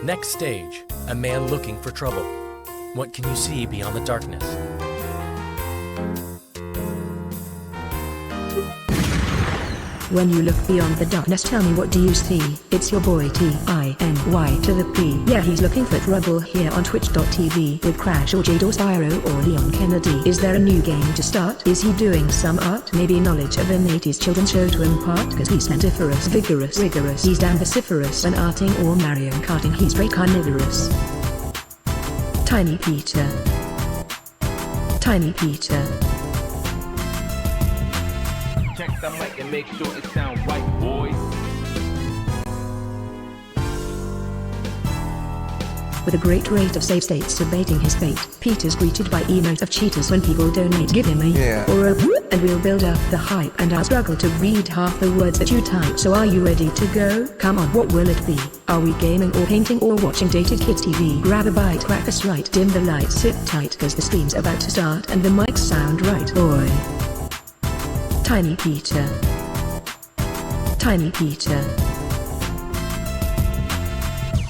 Next stage, a man looking for trouble. What can you see beyond the darkness? When you look beyond the darkness, tell me, what do you see? It's your boy T-I-N-Y to the P. Yeah, he's looking for trouble here on twitch.tv with Crash or Jade or Spyro or Leon Kennedy. Is there a new game to start? Is he doing some art? Maybe knowledge of an 80s children's show to impart? Cause he's plentiferious, vigorous, rigorous. He's damn vociferous. When arting or Mario Karting, he's straight carnivorous. Tiny Peter. Tiny Peter. Check the mic and make sure it sounds right, boys. With a great rate of save states debating his fate, Peter's greeted by emotes of cheaters when people donate. Give him a or a and we'll build up the hype, and I'll struggle to read half the words that you type. So are you ready to go? Come on, what will it be? Are we gaming or painting or watching dated kids TV? Grab a bite, crack a sprite, dim the lights, sit tight, cause the stream's about to start and the mics sound right, boy. Tiny Peter. Tiny Peter.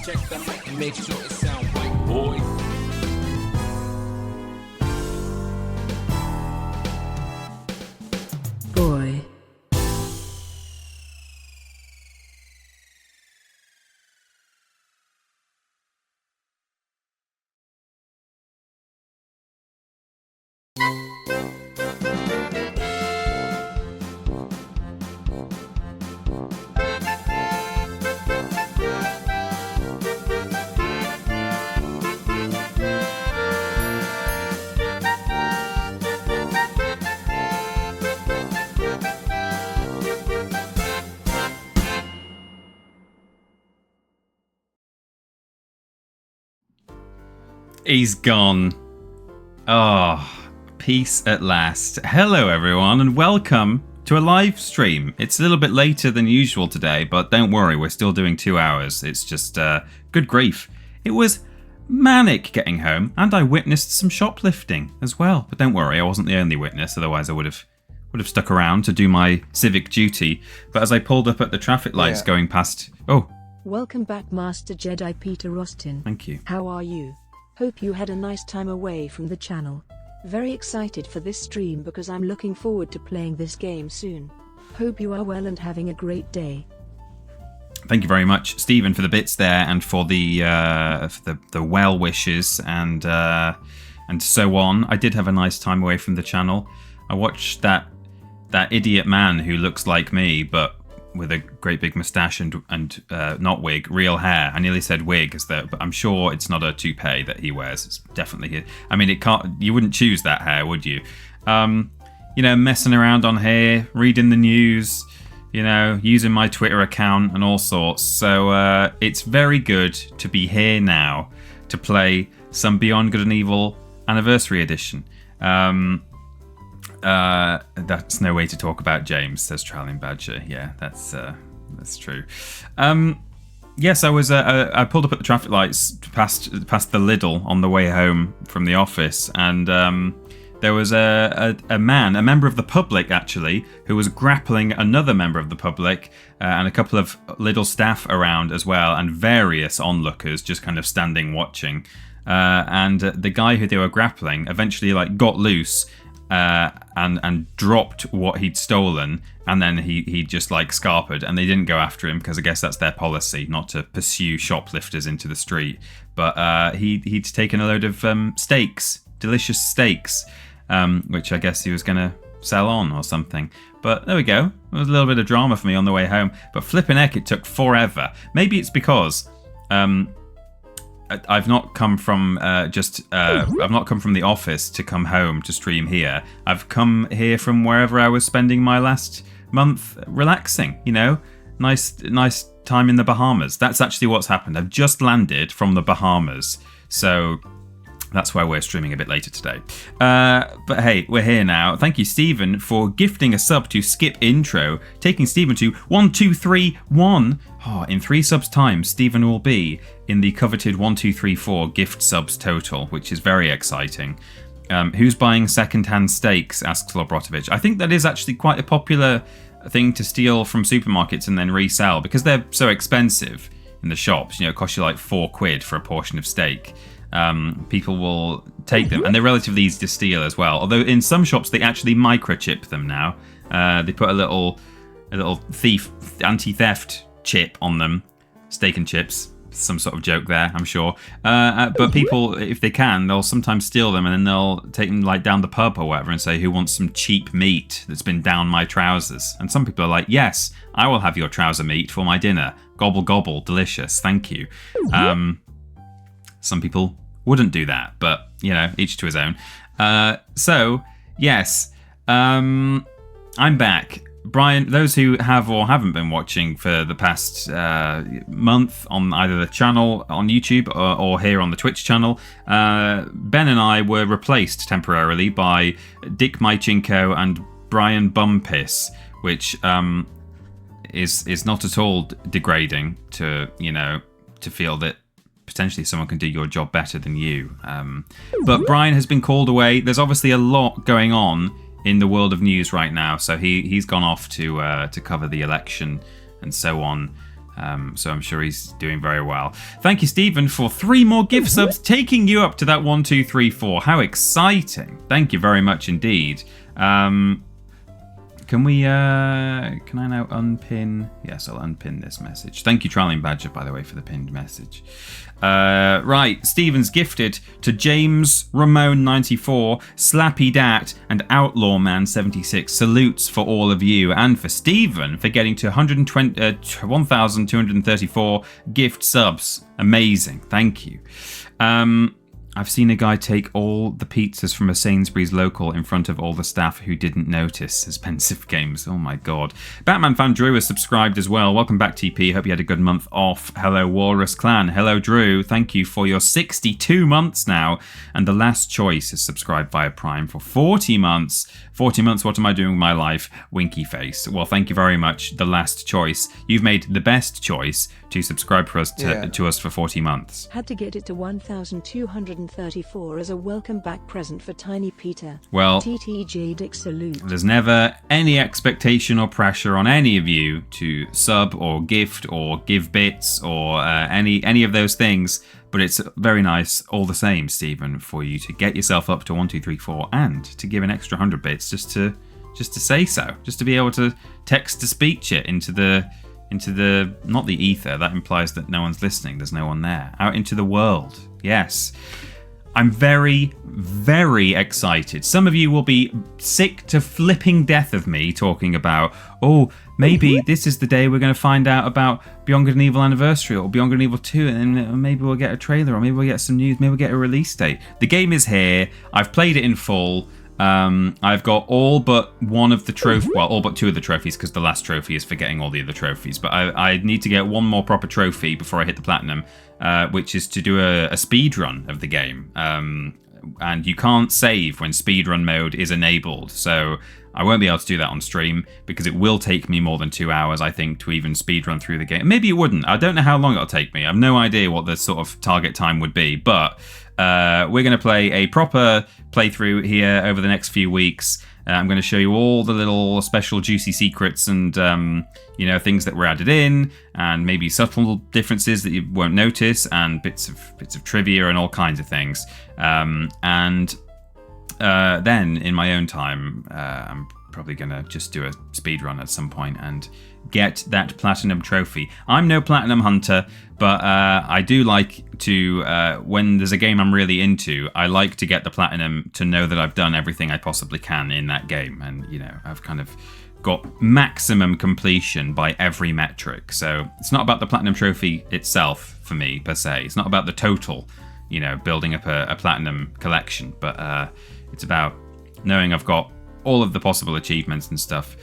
Check the mic and make sure it sounds right, boys. Boy. He's gone. Oh, peace at last. Hello everyone and welcome to a live stream. It's a little bit later than usual today, but don't worry, we're still doing 2 hours. It's just, good grief. It was manic getting home, and I witnessed some shoplifting as well. But don't worry, I wasn't the only witness, otherwise I would have stuck around to do my civic duty. But as I pulled up at the traffic lights going past... Oh. Welcome back, Master Jedi Peter Rostin. Thank you. How are you? Hope you had a nice time away from the channel. Very excited for this stream because I'm looking forward to playing this game soon. Hope you are well and having a great day. Thank you very much, Stephen, for the bits there and for the well wishes and so on. I did have a nice time away from the channel. I watched that idiot man who looks like me, but with a great big moustache and not wig, real hair. I nearly said wig, but I'm sure it's not a toupee that he wears. It's definitely his. I mean, you wouldn't choose that hair, would you? Messing around on here, reading the news, using my Twitter account and all sorts. So it's very good to be here now to play some Beyond Good and Evil Anniversary Edition. That's no way to talk about James, says Trowling Badger. Yeah, that's true. Yes, I pulled up at the traffic lights past the Lidl on the way home from the office, and there was a member of the public actually, who was grappling another member of the public, and a couple of Lidl staff around as well, and various onlookers just kind of standing watching. And the guy who they were grappling eventually got loose. And dropped what he'd stolen, and then he just scarpered, and they didn't go after him because I guess that's their policy, not to pursue shoplifters into the street. But he'd taken a load of steaks, delicious steaks, which I guess he was going to sell on or something. But there we go. It was a little bit of drama for me on the way home. But flipping heck, it took forever. Maybe it's because I've not come from I've not come from the office to come home to stream here. I've come here from wherever I was spending my last month relaxing. Nice time in the Bahamas. That's actually what's happened. I've just landed from the Bahamas, so that's why we're streaming a bit later today. But hey, we're here now. Thank you, Stephen, for gifting a sub to Skip Intro, taking Stephen to 1231. Oh, in 3 subs time, Stephen will be in the coveted 1234 gift subs total, which is very exciting. Who's buying second-hand steaks? Asks Lobrotovich. I think that is actually quite a popular thing to steal from supermarkets and then resell because they're so expensive. in the shops. You know, it costs you like £4 for a portion of steak. People will take them, and they're relatively easy to steal as well. Although in some shops they actually microchip them now. They put a little anti-theft chip on them. Steak and chips. Some sort of joke there, I'm sure. But people, if they can, they'll sometimes steal them, and then they'll take them like down the pub or whatever and say, who wants some cheap meat that's been down my trousers? And some people are like, yes, I will have your trouser meat for my dinner. Gobble, gobble, delicious, thank you. Some people wouldn't do that, but, you know, each to his own. So, yes, I'm back. Brian, those who have or haven't been watching for the past month on either the channel on YouTube or here on the Twitch channel, Ben and I were replaced temporarily by Dick Mychinko and Brian Bumpiss, which is not at all degrading to, you know, to feel that potentially someone can do your job better than you. But Brian has been called away. There's obviously a lot going on in the world of news right now, so he's gone off to cover the election and so on. So I'm sure he's doing very well. Thank you, Stephen, for 3 more gift subs, taking you up to that 1, 2, 3, 4. How exciting! Thank you very much indeed. Can I now unpin? Yes, I'll unpin this message. Thank you, Trolling Badger, by the way, for the pinned message. Right, Stephen's gifted to James Ramone 94, Slappy Dat, and Outlaw Man 76. Salutes for all of you, and for Stephen for getting to 1,234 gift subs. Amazing, thank you. I've seen a guy take all the pizzas from a Sainsbury's local in front of all the staff who didn't notice, says Pensive Games. Oh my god. Batman fan Drew has subscribed as well. Welcome back, TP. Hope you had a good month off. Hello, Walrus Clan. Hello, Drew. Thank you for your 62 months now. And The Last Choice is subscribed via Prime for 40 months. 40 months, what am I doing with my life? Winky face. Well, thank you very much, The Last Choice. You've made the best choice to subscribe for us to us for 40 months. Had to get it to 1,234 as a welcome back present for Tiny Peter. Well, TTJ Dick salute. There's never any expectation or pressure on any of you to sub or gift or give bits or any of those things. But it's very nice all the same, Stephen, for you to get yourself up to 1, 2, 3, 4 and to give an extra 100 bits just to say so, just to be able to text to speech it into the not the ether. That implies that no one's listening. There's no one there. Out into the world. Yes. I'm very, very excited. Some of you will be sick to flipping death of me talking about, oh, maybe this is the day we're going to find out about Beyond Good and Evil Anniversary or Beyond Good and Evil 2, and then maybe we'll get a trailer or maybe we'll get some news, maybe we'll get a release date. The game is here. I've played it in full. I've got all but one of the trophies, well, all but 2 of the trophies, because the last trophy is for getting all the other trophies. But I need to get one more proper trophy before I hit the platinum, which is to do a speed run of the game. And you can't save when speedrun mode is enabled, so I won't be able to do that on stream because it will take me more than 2 hours, I think, to even speedrun through the game. Maybe it wouldn't. I don't know how long it'll take me. I have no idea what the sort of target time would be, but we're going to play a proper playthrough here over the next few weeks. I'm going to show you all the little special juicy secrets and things that were added in, and maybe subtle differences that you won't notice, and bits of trivia and all kinds of things. Then in my own time, I'm probably going to just do a speedrun at some point and get that platinum trophy. I'm no platinum hunter, but I do like to, when there's a game I'm really into, I like to get the platinum to know that I've done everything I possibly can in that game. And, I've kind of got maximum completion by every metric. So it's not about the platinum trophy itself for me, per se. It's not about the total, building up a platinum collection, but it's about knowing I've got all of the possible achievements and stuff.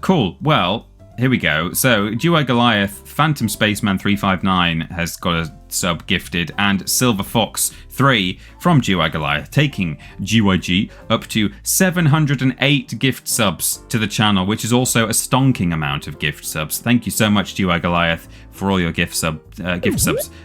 Cool. Well, here we go. So, Duo Goliath, Phantom Spaceman 359 has got a sub gifted, and Silver Fox 3 from GY Goliath, taking GYG up to 708 gift subs to the channel, which is also a stonking amount of gift subs. Thank you so much, GY Goliath, for all your gift subs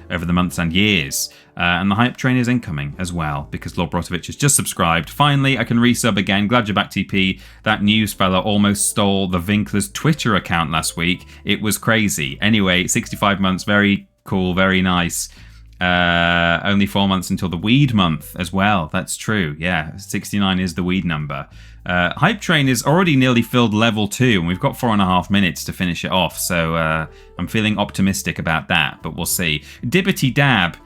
over the months and years. And the hype train is incoming as well, because Lord Brotovich has just subscribed. Finally, I can resub again. Glad you're back, TP. That news fella almost stole the Vinkler's Twitter account last week. It was crazy. Anyway, 65 months, very cool, very nice. Only 4 months until the weed month as well. That's true. Yeah, 69 is the weed number. Hype train is already nearly filled level 2, and we've got 4.5 minutes to finish it off. So I'm feeling optimistic about that, but we'll see. Dibbity Dab.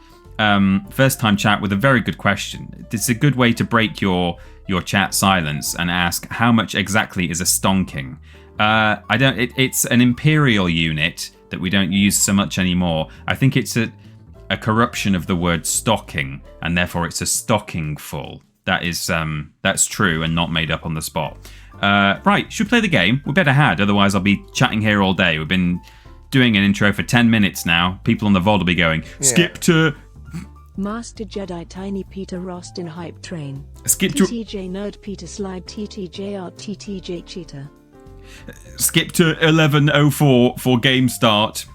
First time chat with a very good question. It's a good way to break your chat silence and ask how much exactly is a stonking. It's an imperial unit that we don't use so much anymore. I think it's a corruption of the word stocking, and therefore it's a stocking full. That's true and not made up on the spot. Right, should we play the game? We better had, otherwise I'll be chatting here all day. We've been doing an intro for 10 minutes now. People on the VOD will be going, skip to Master Jedi Tiny Peter Rostin Hype Train. Skip to TTJ Nerd Peter Slide TTJR TTJ Cheetah. Skip to 11:04 for game start,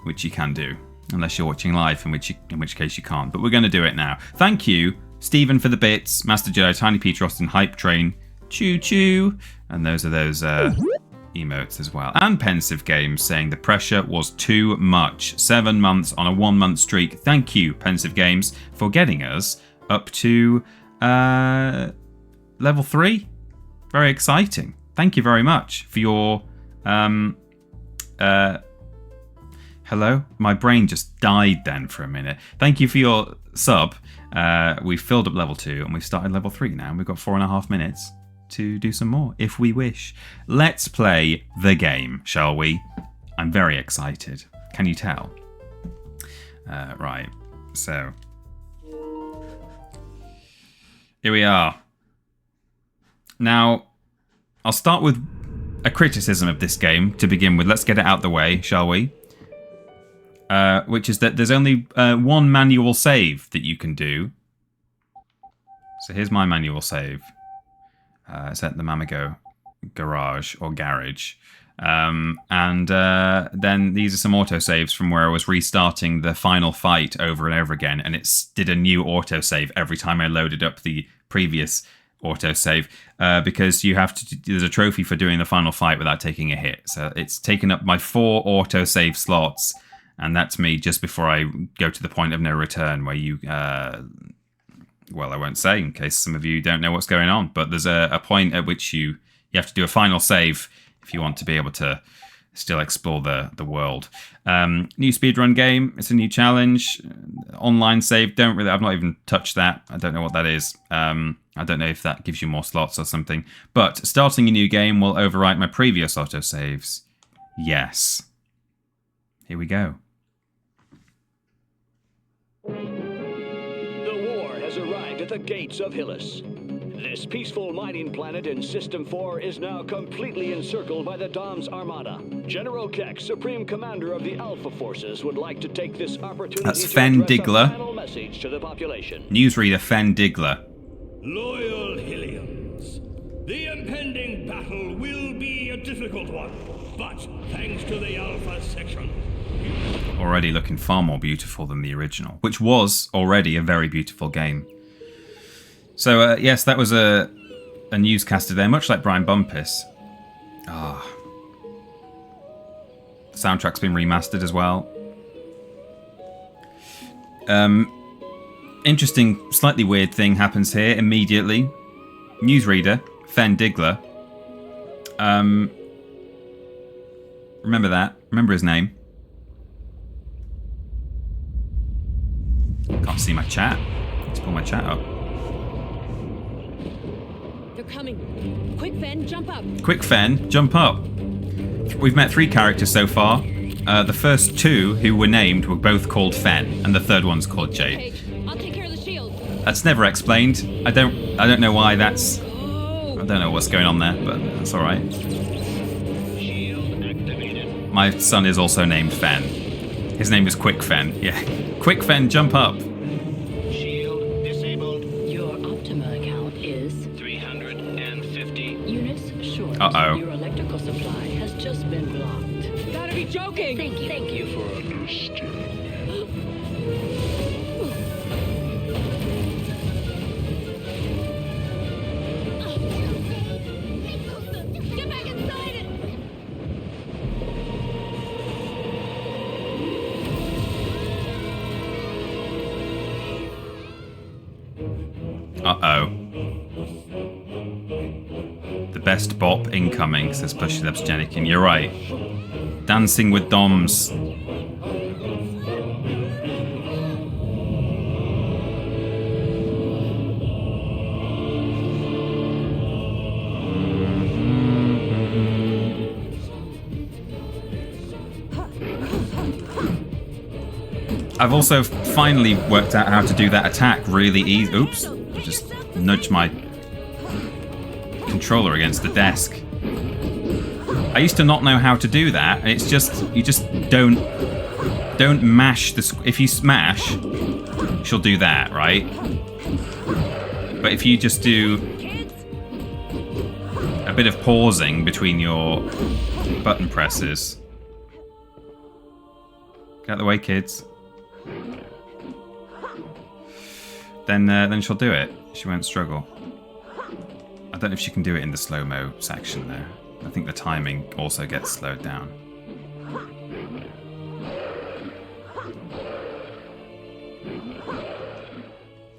which you can do unless you're watching live, in which case you can't. But we're going to do it now. Thank you, Stephen, for the bits. Master Jedi Tiny Peter Rostin Hype Train. Choo choo. And those are those emotes as well. And Pensive Games saying the pressure was too much. 7 months on a 1 month streak. Thank you, Pensive Games, for getting us up to level 3. Very exciting. Thank you very much for your hello? My brain just died then for a minute. Thank you for your sub. We've filled up level 2 and we've started level 3 now. And we've got 4.5 minutes to do some more if we wish. Let's play the game, shall we? I'm very excited. Can you tell? Right, so here we are. Now, I'll start with a criticism of this game to begin with. Let's get it out the way, shall we? Which is that there's only one manual save that you can do. So here's my manual save. It's at the Mammago garage or garage. And then these are some autosaves from where I was restarting the final fight over and over again, and it did a new autosave every time I loaded up the previous autosave, because you have to. There's a trophy for doing the final fight without taking a hit. So it's taken up my 4 autosave slots, and that's me just before I go to the point of no return, where you. Well, I won't say in case some of you don't know what's going on, but there's a point at which you have to do a final save if you want to be able to still explore the world. New speedrun game. It's a new challenge. Online save. I've not even touched that. I don't know what that is. I don't know if that gives you more slots or something. But starting a new game will overwrite my previous autosaves. Yes. Here we go. Arrived at the gates of Hillis. This peaceful mining planet in System 4 is now completely encircled by the Dom's Armada. General Keck, Supreme Commander of the Alpha Forces, would like to take this opportunity That's to Fen address Digler. a final message to the population. Newsreader Fen Digler. Loyal Hillians, the impending battle will be a difficult one, but thanks to the Alpha section. Already looking far more beautiful than the original, which was already a very beautiful game. So, yes, that was a newscaster there, much like Brian Bumpus. The soundtrack's been remastered as well. Interesting, slightly weird thing happens here immediately. Newsreader, Fen Digler. Remember that. Remember his name. Can't see my chat. Let's pull my chat up. They're coming. Quick, Fen, jump up. Quick, Fen, jump up. We've met 3 characters so far. The first 2 who were named were both called Fen, and the third one's called Jade. Paige, I'll take care of the shield. That's never explained. I don't know why that's. I don't know what's going on there, but that's all right. Shield activated. My son is also named Fen. His name is Quickfen. Yeah. Quickfen, jump up. Shield disabled. Your Optima account is 350. units short. Uh-oh. Your electrical supply has just been blocked. Gotta be joking! Thank you. Thank you for understanding. Get back inside it! Uh-oh. The best bop incoming, says Plushy Labs Jennikin. You're right. Dancing with Doms. I've also finally worked out how to do that attack really easy. Oops. I just nudged my controller against the desk. I used to not know how to do that. It's just, you just don't mash the... If you smash, she'll do that, right? But if you just do a bit of pausing between your button presses... Get out of the way, kids. Then she'll do it. She won't struggle. I don't know if she can do it in the slow-mo section though. I think the timing also gets slowed down.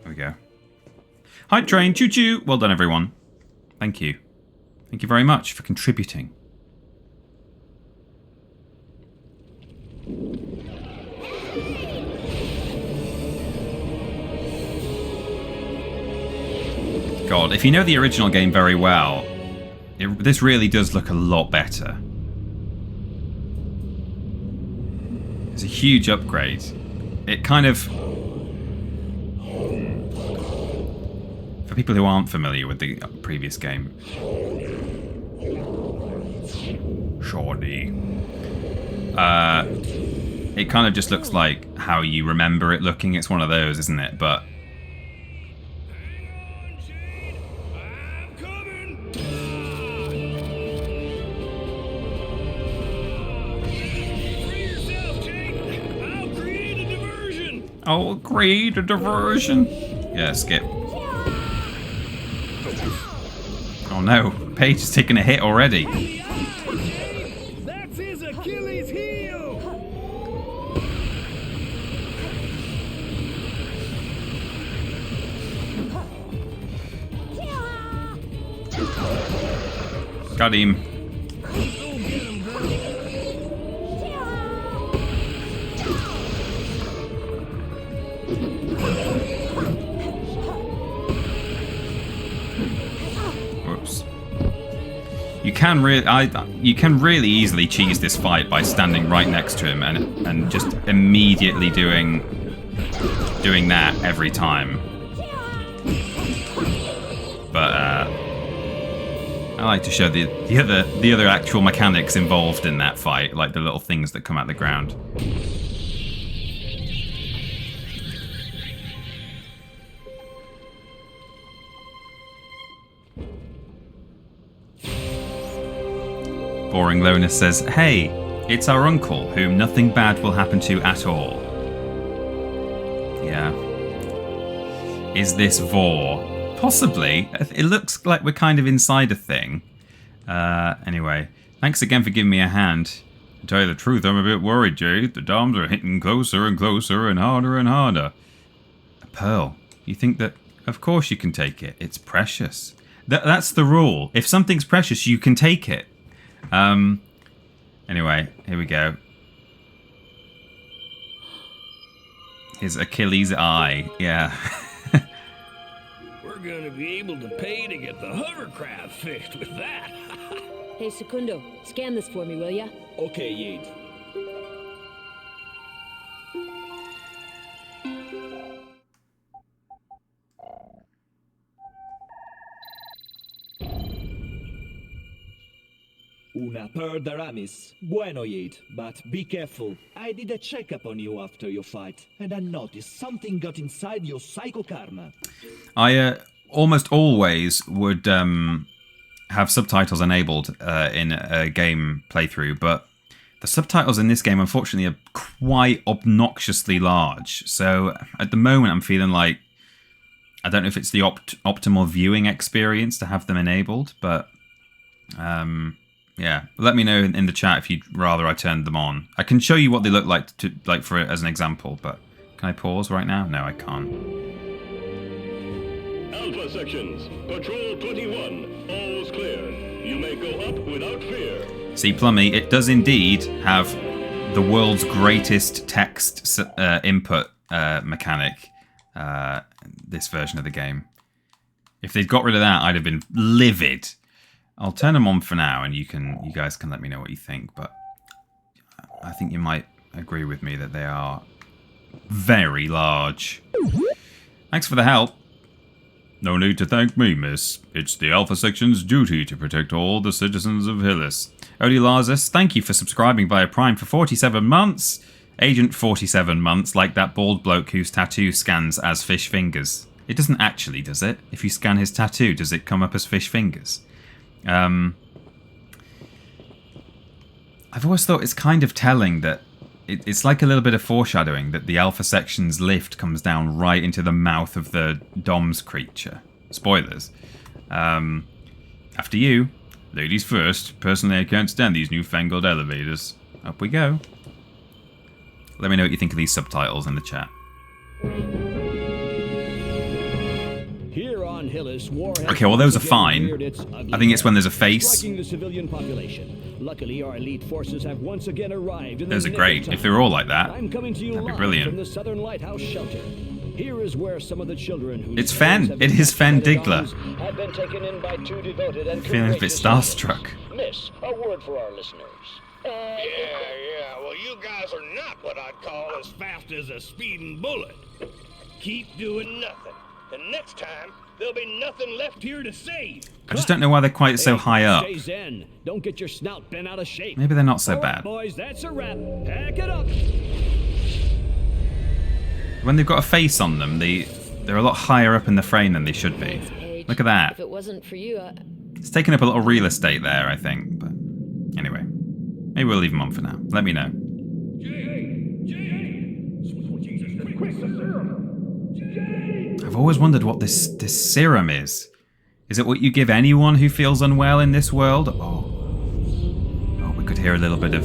There we go. Hi train, choo-choo! Well done everyone. Thank you. Thank you very much for contributing. God, if you know the original game very well, this really does look a lot better. It's a huge upgrade. It kind of... For people who aren't familiar with the previous game... Shawnee. It kind of just looks like how you remember it looking. It's one of those, isn't it? But... I'll create a diversion. Yeah, skip. Oh no, Paige has taken a hit already. That's his Achilles heel! Got him. You can really easily cheese this fight by standing right next to him and just immediately doing that every time. But I like to show the other actual mechanics involved in that fight, like the little things that come out the ground. Boring Loner says, hey, it's our uncle, whom nothing bad will happen to at all. Yeah. Is this Vor? Possibly. It looks like we're kind of inside a thing. Anyway, thanks again for giving me a hand. To tell you the truth, I'm a bit worried, Jade. The Doms are hitting closer and closer and harder. A pearl. You think that... Of course you can take it. It's precious. That's the rule. If something's precious, you can take it. Anyway, here we go. His Achilles eye, yeah. We're gonna be able to pay to get the hovercraft fixed with that. Hey, Secundo, scan this for me, will ya? Okay, Yates. Una per deramis. Bueno, Yid, but be careful. I did a checkup on you after your fight, and I noticed something got inside your psycho karma. I almost always would have subtitles enabled in a game playthrough, but the subtitles in this game, unfortunately, are quite obnoxiously large. So at the moment, I'm feeling like I don't know if it's the optimal viewing experience to have them enabled, but yeah, let me know in the chat if you'd rather I turned them on. I can show you what they look like for it as an example, but can I pause right now? No, I can't. Alpha sections, Patrol 21, all's clear. You may go up without fear. See, Plummy, it does indeed have the world's greatest text input mechanic, this version of the game. If they'd got rid of that, I'd have been livid. I'll turn them on for now, and you guys can let me know what you think, but I think you might agree with me that they are very large. Thanks for the help. No need to thank me, miss. It's the Alpha Section's duty to protect all the citizens of Hillis. Odie Lazarus, thank you for subscribing via Prime for 47 months. Agent 47 months, like that bald bloke whose tattoo scans as fish fingers. It doesn't actually, does it? If you scan his tattoo, does it come up as fish fingers? I've always thought it's kind of telling that it's like a little bit of foreshadowing that the Alpha Section's lift comes down right into the mouth of the Dom's creature. Spoilers. After you. Ladies first. Personally, I can't stand these newfangled elevators. Up we go. Let me know what you think of these subtitles in the chat. Here on Hillis, war has Okay, well those are fine. reared its ugly I think it's when there's a head, face. striking the civilian population. Luckily, our elite forces have once again arrived. In Those the are nick great. of time. If they were all like that, I'm coming to you that'd be live brilliant. from the southern Lighthouse shelter. Here is where some of the children whose It's Fen. parents have It been is Fen captured by the Diggler. Doms have been taken in by two devoted and Feeling a bit courageous starstruck. soldiers. Miss, a word for our listeners. Yeah, well, you guys are not what I'd call as fast as a speeding bullet. Keep doing nothing, and next time, there'll be nothing left here to save. I just don't know why they're quite so high up. Stay zen. Don't get your snout bent out of shape. Maybe they're not so All right, bad. boys, that's a wrap. Pack it up. When they've got a face on them, they're a lot higher up in the frame than they should be. Look at that. If it wasn't for you, It's taking up a little real estate there, I think. But anyway, maybe we'll leave them on for now. Let me know. I've always wondered what this serum is. Is it what you give anyone who feels unwell in this world? Oh, we could hear a little bit of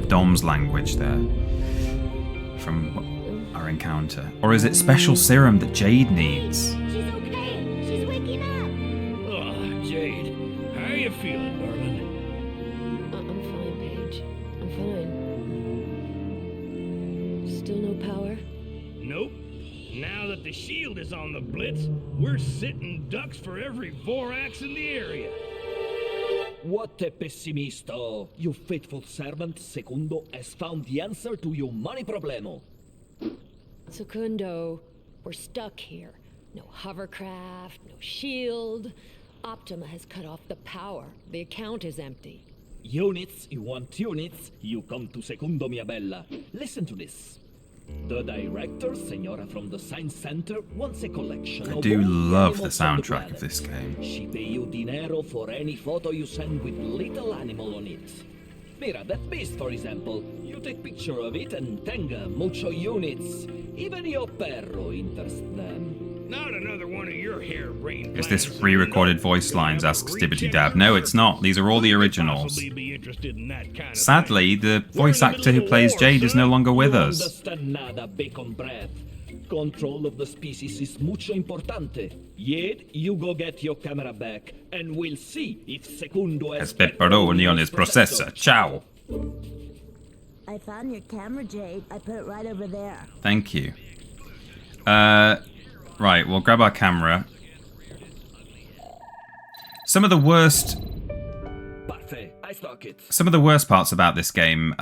Dom's language there from our encounter. Or is it special serum that Jade needs? She's okay. She's waking up. Oh, Jade, how are you feeling, darling? I'm fine, Paige. I'm fine. Still no power? Nope. Now that the shield is on the blitz, we're sitting ducks for every Vorax in the area. What a pessimisto! Your faithful servant, Secundo, has found the answer to your money problemo. Secundo, we're stuck here. No hovercraft, no shield. Optima has cut off the power. The account is empty. Units, you want units? You come to Secundo, mia bella. Listen to this. The director, Senora from the Science Center, wants a collection I of do all love the animals on soundtrack planet. of this game. She pay you dinero for any photo you send with little animal on it. Mira, that beast, for example. You take picture of it and tenga, mucho units. Even your perro interests them. Not another one of your harebrained Is this plans, re-recorded you know. voice lines? Have a Asks reach Dibbity in Dab. your No, it's not. These are all the Who could originals. possibly be interested in that kind of Sadly, thing? the voice We're in the actor who middle of plays war, Jade is no son. longer with You us. understand nada, bacon breath. Control of the species is mucho importante. Yet, you go get your camera back, and we'll see if Secundo has Has pepperoni on his processor. Ciao. I found your camera, Jade. I put it right over there. Thank you. Right, we'll grab our camera. Some of the worst Parfait, I stock it. Some of the worst parts about this game,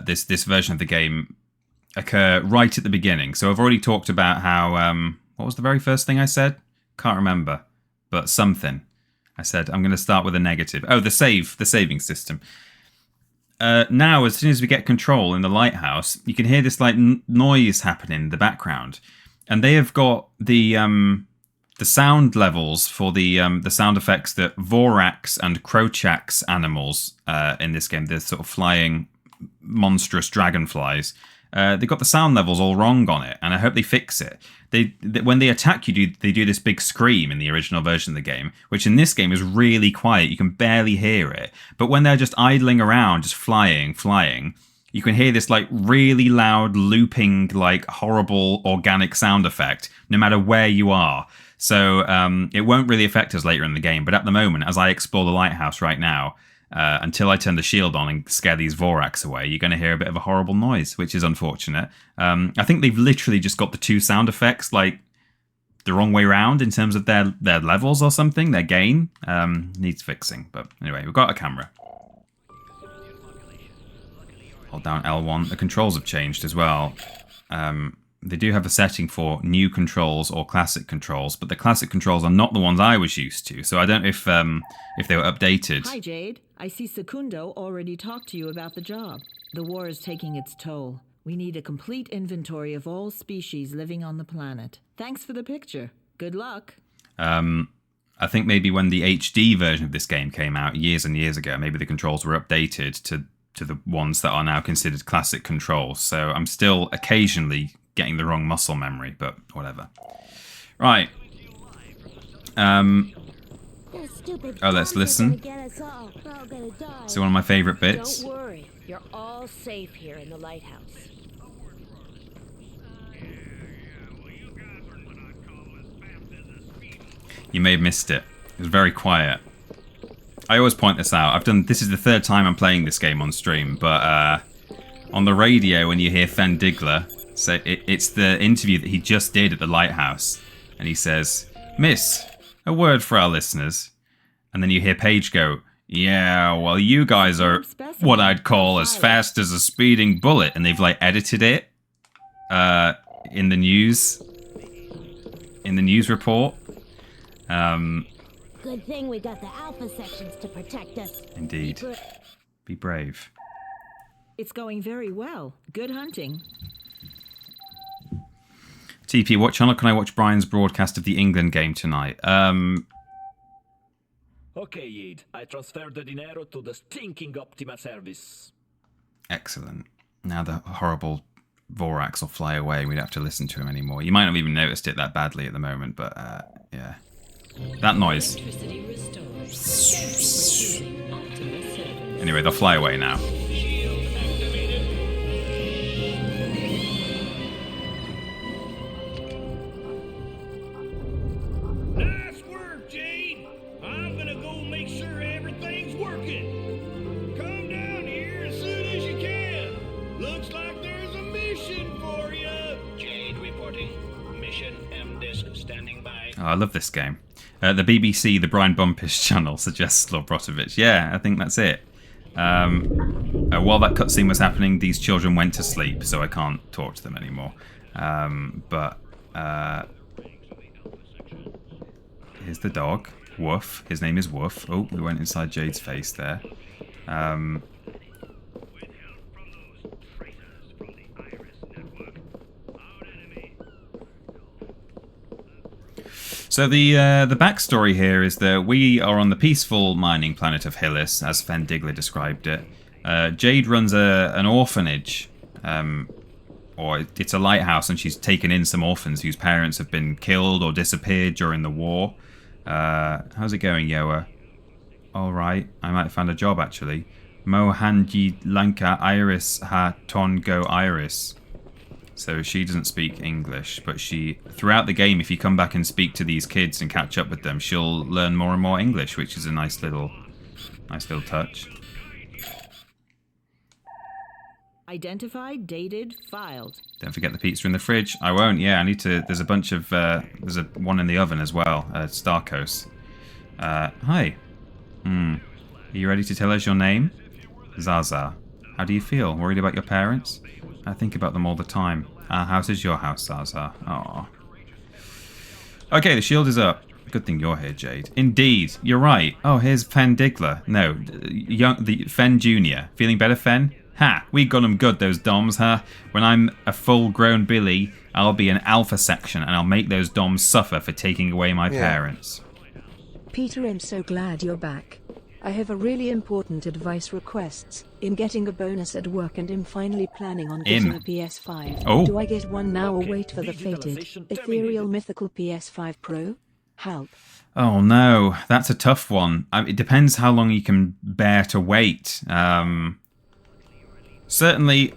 this version of the game, occur right at the beginning. So I've already talked about how what was the very first thing I said? Can't remember, but something. I said I'm going to start with a negative. Oh, the saving system. Now, as soon as we get control in the lighthouse, you can hear this like noise happening in the background, and they have got the sound levels for the sound effects that Vorax and Krochak's animals in this game, the sort of flying monstrous dragonflies. They got the sound levels all wrong on it, and I hope they fix it. When they attack you, they do this big scream in the original version of the game, which in this game is really quiet. You can barely hear it. But when they're just idling around, just flying, you can hear this like really loud, looping, like horrible organic sound effect, no matter where you are. So it won't really affect us later in the game. But at the moment, as I explore the lighthouse right now, until I turn the shield on and scare these Vorax away, you're going to hear a bit of a horrible noise, which is unfortunate. I think they've literally just got the two sound effects like the wrong way around in terms of their levels or something, their gain. Needs fixing. But anyway, we've got a camera. Hold down L1. The controls have changed as well. They do have a setting for new controls or classic controls, but the classic controls are not the ones I was used to. So I don't know if they were updated. Hi, Jade. I see Secundo already talked to you about the job. The war is taking its toll. We need a complete inventory of all species living on the planet. Thanks for the picture. Good luck. I think maybe when the HD version of this game came out years and years ago, maybe the controls were updated to the ones that are now considered classic controls. So I'm still occasionally getting the wrong muscle memory, but whatever. Right. Let's listen. So one of my favorite bits. Don't worry, you're all safe here in the lighthouse. You may have missed it. It was very quiet. I always point this out. This is the third time I'm playing this game on stream, but on the radio when you hear Fen Digler, so it's the interview that he just did at the Lighthouse, and he says, "Miss, a word for our listeners." And then you hear Paige go, "Yeah, well, you guys are what I'd call as fast as a speeding bullet," and they've like edited it in the news report. Good thing we got the alpha sections to protect us. Indeed. Be brave. It's going very well. Good hunting. TP, what channel can I watch Brian's broadcast of the England game tonight? Okay, Yid. I transferred the dinero to the stinking Optima service. Excellent. Now the horrible Vorax will fly away and we don't have to listen to him anymore. You might not have even noticed it that badly at the moment, but yeah. That noise. Anyway, they'll fly away now. Nice work, Jade. I'm gonna go make sure everything's working. Come down here as soon as you can. Looks like there's a mission for you. Jade reporting. Mission M-Disc standing by. Oh, I love this game. The BBC, the Brian Bumpish channel, suggests Lord Brotovich. Yeah, I think that's it. While that cutscene was happening, these children went to sleep, so I can't talk to them anymore. Here's the dog, Woof. His name is Woof. Oh, we went inside Jade's face there. So the backstory here is that we are on the peaceful mining planet of Hillis, as Fen Digler described it. Jade runs an orphanage, or it's a lighthouse, and she's taken in some orphans whose parents have been killed or disappeared during the war. How's it going, Yoa? All right, I might have found a job actually. Mohanji Lanka Iris Ha Tongo Iris. So she doesn't speak English, but throughout the game, if you come back and speak to these kids and catch up with them, she'll learn more and more English, which is a nice little touch. Identified, dated, filed. Don't forget the pizza in the fridge. I won't. Yeah, I need to. There's a bunch of. There's one in the oven as well. Starkos. Hi. Are you ready to tell us your name? Zaza. How do you feel? Worried about your parents? I think about them all the time. Our house is your house, Zaza. Aww. Okay, the shield is up. Good thing you're here, Jade. Indeed, you're right. Oh, here's Fen Diggler. No, the Fen Jr. Feeling better, Fen? Ha! We got 'em good, those DOMs, huh? When I'm a full-grown Billy, I'll be an alpha section, and I'll make those DOMs suffer for taking away my parents. Peter, I'm so glad you're back. I have a really important advice requests. I'm getting a bonus at work and I'm finally planning on getting a PS5. Oh. Do I get one now or wait for the fated, ethereal, mythical PS5 Pro? Help. Oh no, that's a tough one. It depends how long you can bear to wait. Certainly,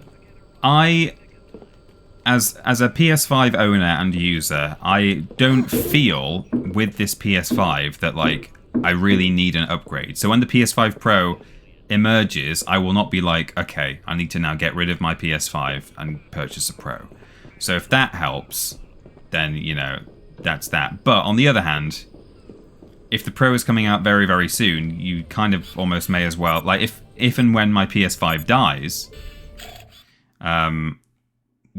as a PS5 owner and user, I don't feel with this PS5 that like I really need an upgrade. So when the PS5 Pro emerges, I will not be like, okay, I need to now get rid of my PS5 and purchase a Pro. So if that helps, then, you know, that's that. But on the other hand, if the Pro is coming out very, very soon, you kind of almost may as well, like if and when my PS5 dies, when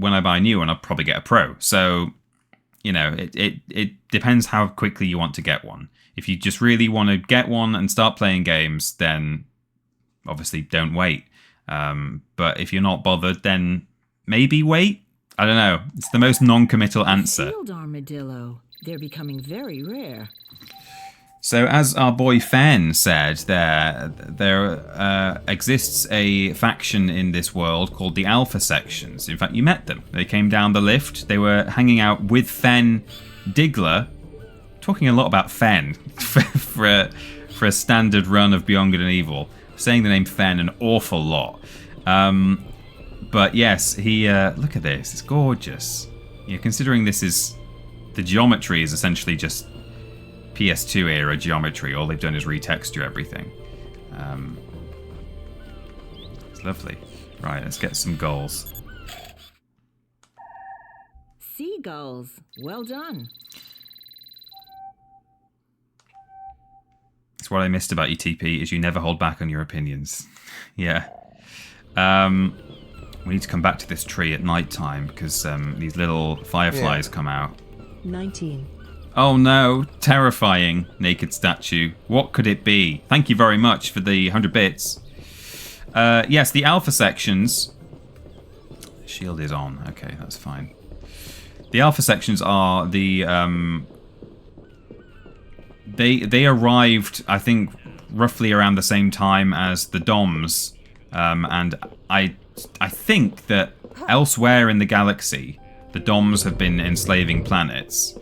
I buy a new one, I'll probably get a Pro. So, you know, it depends how quickly you want to get one. If you just really want to get one and start playing games, then obviously don't wait. But if you're not bothered, then maybe wait. I don't know. It's the most non-committal answer. Sealed armadillo. They're becoming very rare. So as our boy Fen said, there exists a faction in this world called the Alpha Sections. In fact, you met them. They came down the lift. They were hanging out with Fen Diggler. Talking a lot about Fen for a standard run of Beyond Good and Evil. Saying the name Fen an awful lot. But yes, he look at this. It's gorgeous. You know, considering this is the geometry is essentially just PS2 era geometry. All they've done is retexture everything. It's lovely. Right, let's get some goals. Seagulls. Well done. It's what I missed about you, TP, is you never hold back on your opinions. Yeah. We need to come back to this tree at night time because these little fireflies come out. 19. Oh no, terrifying naked statue. What could it be? Thank you very much for the 100 bits. Yes, the alpha sections. Shield is on. Okay, that's fine. The alpha sections are the they arrived, I think, roughly around the same time as the DOMs, and I think that elsewhere in the galaxy, the DOMs have been enslaving planets,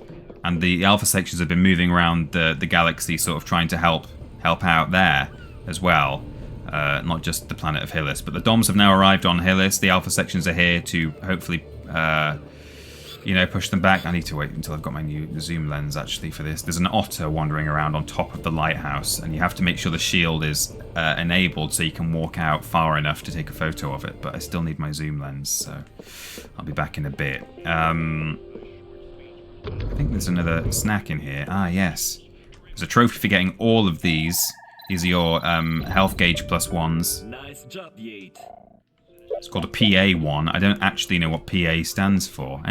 and the alpha sections have been moving around the galaxy, sort of trying to help out there as well. Not just the planet of Hillis, but the DOMs have now arrived on Hillis. The alpha sections are here to hopefully, push them back. I need to wait until I've got my new zoom lens actually for this. There's an otter wandering around on top of the lighthouse, and you have to make sure the shield is enabled so you can walk out far enough to take a photo of it. But I still need my zoom lens, so I'll be back in a bit. I think there's another snack in here. Ah, yes. There's a trophy for getting all of these. These are your health gauge plus ones. Nice job, Yate. It's called a PA1. I don't actually know what PA stands for.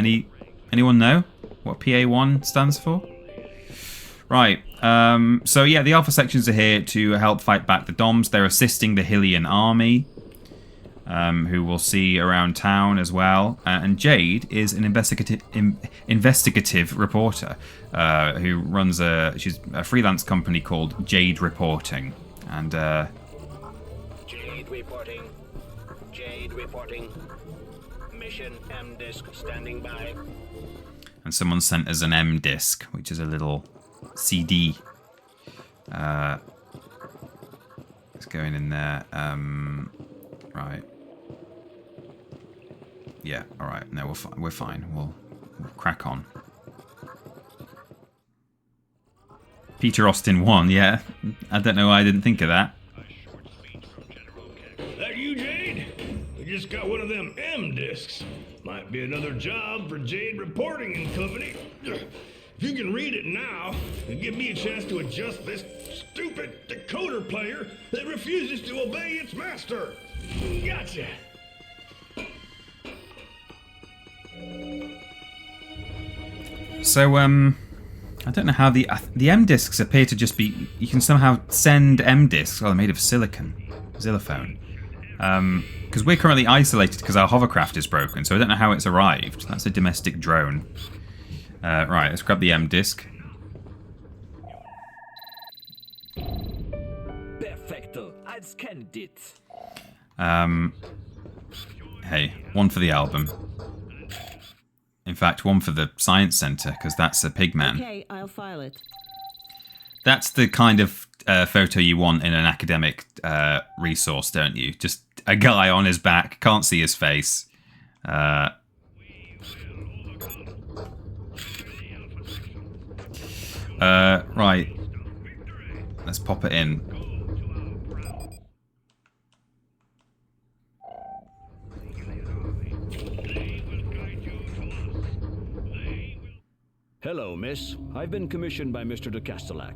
Anyone know what PA1 stands for? Right. So yeah, the alpha sections are here to help fight back the DOMs. They're assisting the Hylian army, who we'll see around town as well. And Jade is an investigative reporter who runs she's a freelance company called Jade Reporting. And Jade reporting. Jade reporting. Mission M disk standing by. And someone sent us an M disc, which is a little CD. It's going in there. Right. Yeah. All right. No, we're fine. We'll crack on. Peter Austin won. Yeah. I don't know why I didn't think of that. That you, Jade? We just got one of them M discs. Might be another job for Jade Reporting and Company. If you can read it now, it'll give me a chance to adjust this stupid decoder player that refuses to obey its master. Gotcha. So, I don't know how the M discs appear to just be. You can somehow send M discs. Oh, they're made of xylophone. Because we're currently isolated because our hovercraft is broken, so I don't know how it's arrived. That's a domestic drone. Right, let's grab the M disc. Perfecto. I've scanned it. Hey, one for the album. In fact, one for the science centre, because that's a pigman. Okay, I'll file it. That's the kind of photo you want in an academic resource, don't you? Just a guy on his back, can't see his face. Right. Let's pop it in. Hello, miss. I've been commissioned by Mr. de Castellac.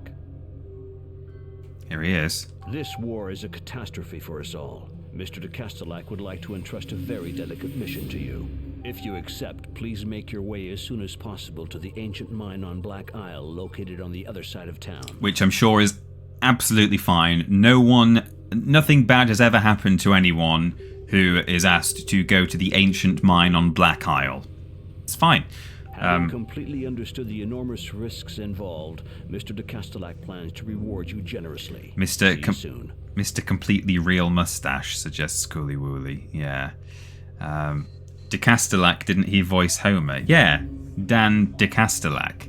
Here he is. This war is a catastrophe for us all. Mr. de Castellac would like to entrust a very delicate mission to you. If you accept, please make your way as soon as possible to the ancient mine on Black Isle, located on the other side of town. Which I'm sure is absolutely fine. Nothing bad has ever happened to anyone who is asked to go to the ancient mine on Black Isle. It's fine. Having completely understood the enormous risks involved, Mr. de Castellac plans to reward you generously. Mr. Completely Real Mustache suggests Schooly Wooly. Yeah. De Castellac, didn't he voice Homer? Yeah, Dan de Castellac.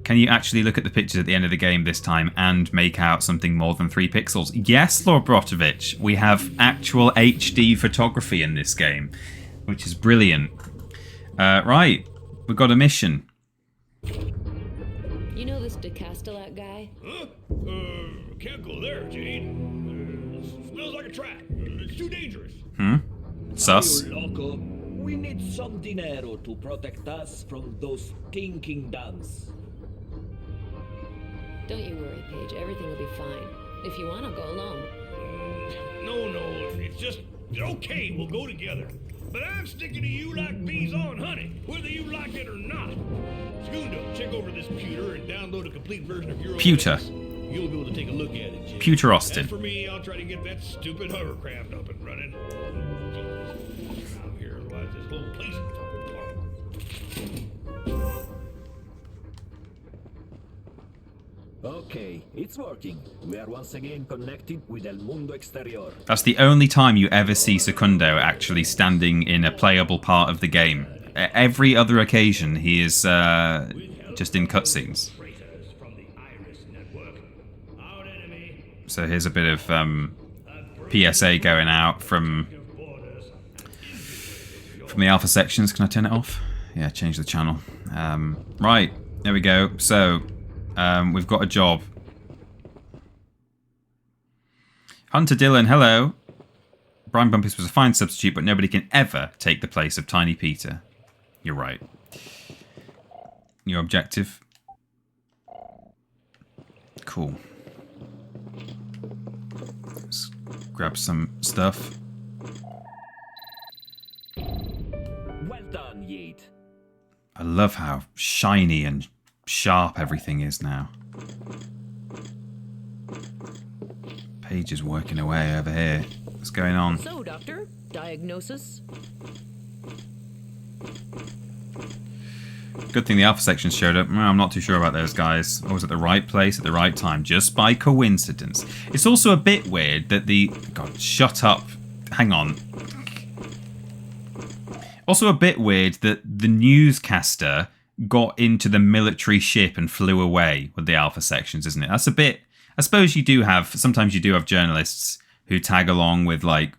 Can you actually look at the pictures at the end of the game this time and make out something more than 3 pixels? Yes, Lord Brotovich, we have actual HD photography in this game, which is brilliant. Right. We've got a mission. You know this de Castellac guy? Huh? Can't go there, Jade. Smells like a trap. It's too dangerous. Sus. Hey, loco. We need some dinero to protect us from those stinking duns. Don't you worry, Paige. Everything will be fine. If you want, I'll go alone. No, it's just... Okay, we'll go together. But I'm sticking to you like bees on honey, whether you like it or not. Segundo, check over this pewter and download a complete version of your Pewter. OS. You'll be able to take a look at it, Jim. Pewter Austin. As for me, I'll try to get that stupid hovercraft up and running. Out here, otherwise this whole place is falling apart. Okay, it's working. We are once again connected with El Mundo Exterior. That's the only time you ever see Secundo actually standing in a playable part of the game. Every other occasion, he is just in cutscenes. So here's a bit of PSA going out from the alpha sections. Can I turn it off? Yeah, change the channel. Right, there we go. So... we've got a job. Hunter Dillon, hello. Brian Bumpus was a fine substitute, but nobody can ever take the place of Tiny Peter. You're right. Your objective? Cool. Let's grab some stuff. Well done, Yeet. I love how shiny and sharp everything is now. Paige is working away over here. What's going on? So, Doctor, diagnosis? Good thing the alpha section showed up. I'm not too sure about those guys. I was at the right place at the right time, just by coincidence. It's also a bit weird that the... God, shut up. Hang on. Also a bit weird that the newscaster got into the military ship and flew away with the alpha sections, isn't it? That's a bit... I suppose you do have... Sometimes you do have journalists who tag along with, like,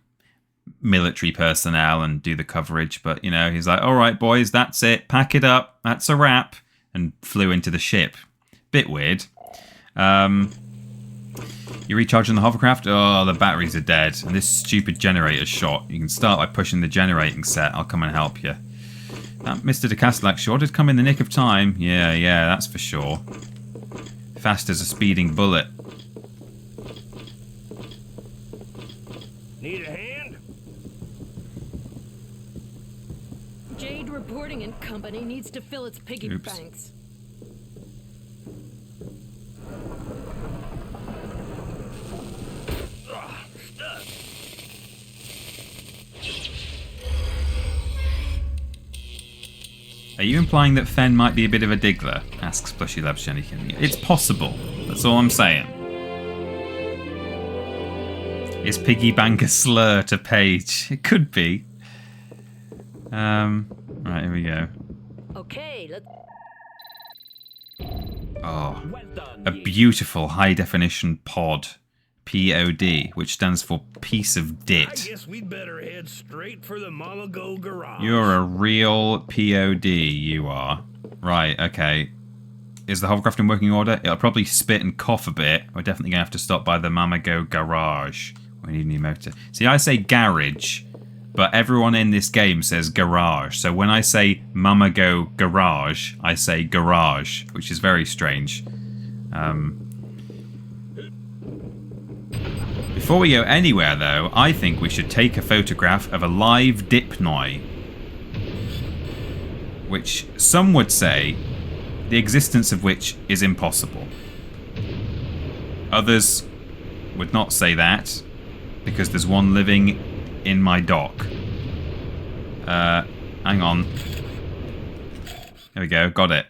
military personnel and do the coverage, but, you know, he's like, all right, boys, that's it. Pack it up. That's a wrap. And flew into the ship. Bit weird. You recharging the hovercraft? Oh, the batteries are dead. And this stupid generator's shot. You can start by pushing the generating set. I'll come and help you. That Mr. de Castellac sure did come in the nick of time. Yeah, that's for sure. Fast as a speeding bullet. Need a hand? Jade reporting in company needs to fill its piggy Oops. banks. Are you implying that Fen might be a bit of a diggler? Asks Plushy Labs Jennykin. It's possible. That's all I'm saying. Is Piggy Bank a slur to Paige? It could be. Right, here we go. Okay, let's... Oh, a beautiful high-definition pod. POD, which stands for piece of dit. I guess we'd better head straight for the Mammago garage. You're a real POD, you are. Right, okay. Is the hovercraft in working order? It'll probably spit and cough a bit. We're definitely going to have to stop by the Mammago garage. We need a new motor. See, I say garage, but everyone in this game says garage. So when I say Mammago garage, I say garage, which is very strange. Before we go anywhere, though, I think we should take a photograph of a live dipnoi, which some would say the existence of which is impossible. Others would not say that, because there's one living in my dock. Hang on. There we go, got it.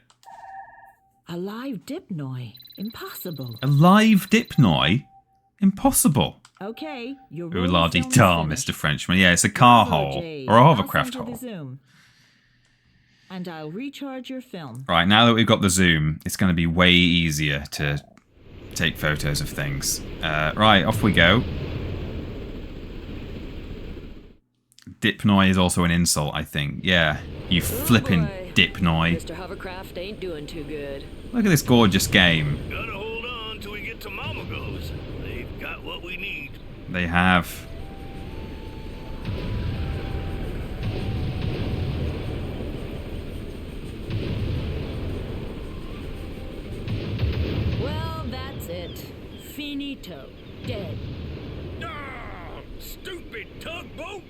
A live dipnoi. Impossible. A live dipnoi? Impossible. Okay, you're Ooh la di da, Mr. Frenchman. Yeah, it's a car hole. Or a hovercraft hole. And I'll recharge your film. Right, now that we've got the zoom, it's going to be way easier to take photos of things. Right, off we go. Dipnoi is also an insult, I think. Yeah, you flippin' dipnoi. Mr. Hovercraft ain't doing too good. Look at this gorgeous game. Gotta hold on till we get to Mammago's. They've got what we need. They have. Well, that's it. Finito. Dead. Ah, stupid tugboat!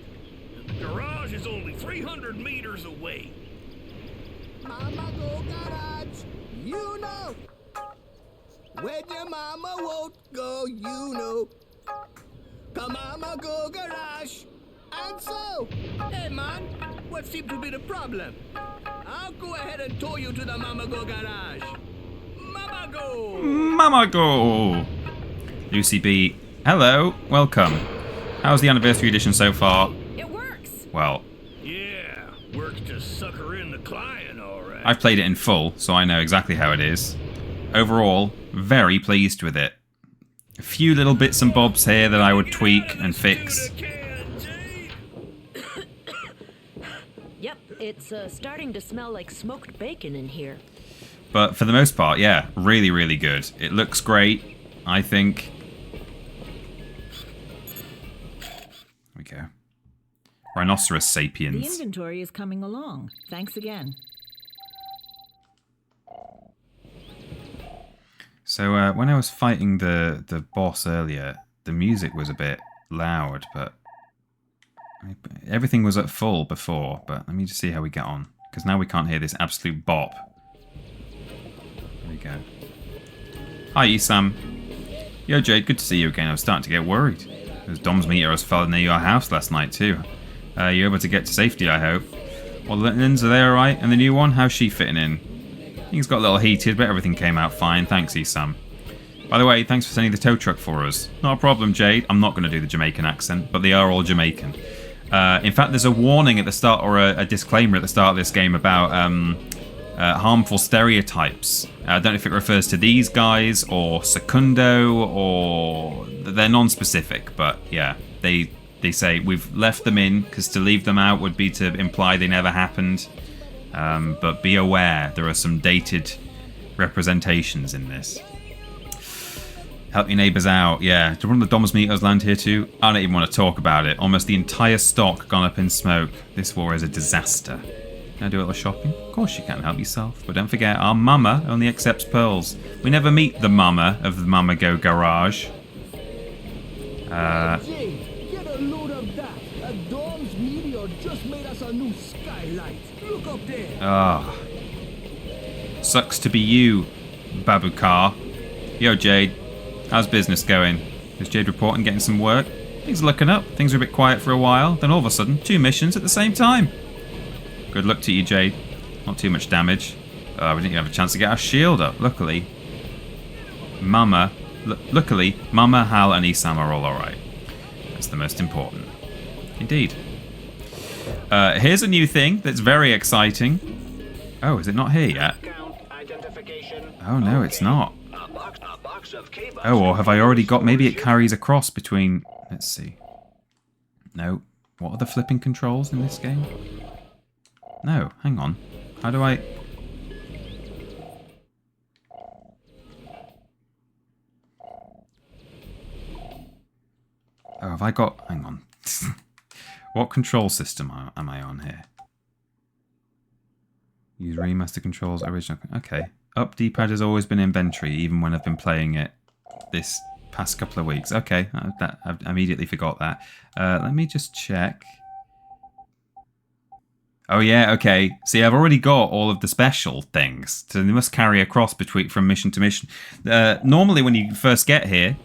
The garage is only 300 meters away. Mammago garage, you know. Where your mama won't go, you know. Come Mammago garage, and so. Hey man, what seems to be the problem? I'll go ahead and tow you to the Mammago garage. Mammago! Mammago! Lucy B, hello, welcome. How's the anniversary edition so far? It works! Well, Yeah, works to sucker in the client, alright. I've played it in full, so I know exactly how it is. Overall, very pleased with it. A few little bits and bobs here that I would tweak and fix. Yep, it's starting to smell like smoked bacon in here. But for the most part, yeah, really, really good. It looks great, I think. There we go. Rhinoceros The sapiens. inventory is coming along. Thanks again. So when I was fighting the boss earlier, the music was a bit loud, but everything was at full before. But let me just see how we get on, because now we can't hear this absolute bop. There we go. Hi, Esam. Yo, Jade, good to see you again. I was starting to get worried. Those Dom's meteors fell near your house last night too. You're able to get to safety, I hope. Well, the Linens, are they alright? And the new one, how's she fitting in? Things got a little heated, but everything came out fine. Thanks, Esam. By the way, thanks for sending the tow truck for us. Not a problem, Jade. I'm not going to do the Jamaican accent, but they are all Jamaican. In fact, there's a warning at the start, or a disclaimer at the start of this game about harmful stereotypes. I don't know if it refers to these guys, or Secundo, or... They're non-specific, but yeah, they say we've left them in, because to leave them out would be to imply they never happened. But be aware, there are some dated representations in this. Help your neighbours out, yeah. Do one of the Dom's meters land here too? I don't even want to talk about it. Almost the entire stock gone up in smoke. This war is a disaster. Can I do a little shopping? Of course you can, help yourself. But don't forget, our mama only accepts pearls. We never meet the mama of the Mammago garage. Jay, get a load of that. A Dom's meteor just made us a new skylight. Look up there. Ah. Sucks to be you, Babukar. Yo, Jade. How's business going? Is Jade reporting getting some work? Things are looking up. Things were a bit quiet for a while. Then all of a sudden, 2 missions at the same time. Good luck to you, Jade. Not too much damage. We didn't even have a chance to get our shield up. Luckily, Mama, Hal, and Isam are all alright. That's the most important. Indeed. Here's a new thing that's very exciting. Oh, is it not here yet? Oh, no, it's not. Oh, or have I already got... Maybe it carries across between... Let's see. No. What are the flipping controls in this game? No, hang on. How do I... Oh, have I got... Hang on. What control system am I on here? Use remaster controls, original... Okay. Up D-pad has always been inventory, even when I've been playing it this past couple of weeks. Okay, I immediately forgot that. Let me just check. Oh yeah, okay. See, I've already got all of the special things, so they must carry across from mission to mission. Normally, when you first get here,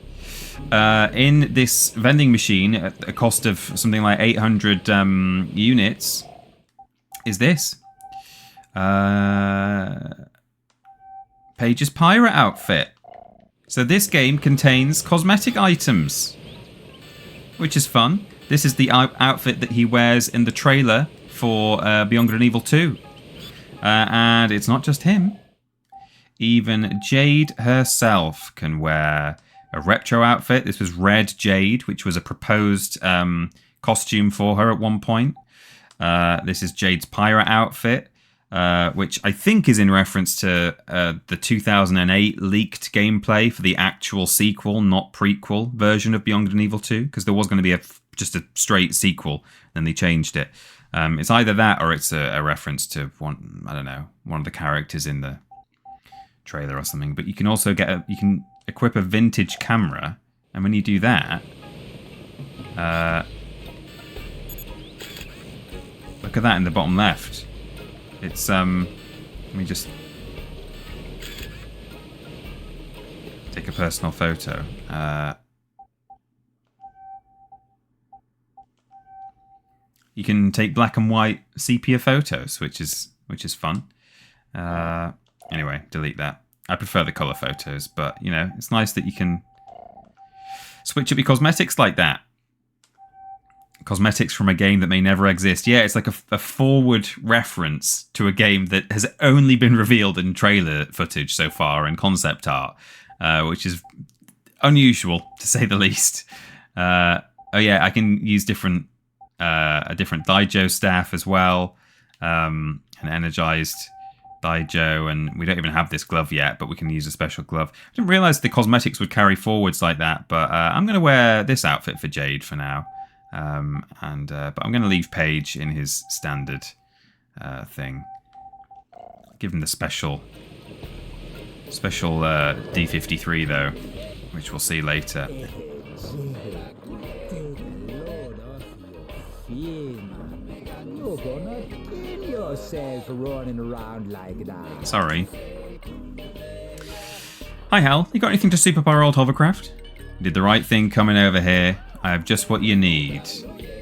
in this vending machine, at a cost of something like 800 units, is this. Paige's pirate outfit. So this game contains cosmetic items, which is fun. This is the outfit that he wears in the trailer for Beyond Good and Evil 2. And it's not just him. Even Jade herself can wear a retro outfit. This was Red Jade, which was a proposed costume for her at one point. This is Jade's pirate outfit. Which I think is in reference to the 2008 leaked gameplay for the actual sequel, not prequel version of Beyond Good and Evil 2, because there was going to be just a straight sequel, and they changed it. It's either that or it's a reference to one of the characters in the trailer or something. But you can also you can equip a vintage camera, and when you do that, look at that in the bottom left. It's, let me just take a personal photo. You can take black and white sepia photos, which is fun. Anyway, delete that. I prefer the color photos, but, it's nice that you can switch up your cosmetics like that. Cosmetics from a game that may never exist. Yeah, it's like a forward reference to a game that has only been revealed in trailer footage so far and concept art, which is unusual to say the least. Oh yeah, I can use a different Daijo staff as well, an energized Daijo, and we don't even have this glove yet, but we can use a special glove. I didn't realize the cosmetics would carry forwards like that, but I'm going to wear this outfit for Jade for now. But I'm going to leave Paige in his standard thing. Give him the special D53 though, which we'll see later. Sorry. Hi Hal, you got anything to soup up our old hovercraft? You did the right thing coming over here. I have just what you need.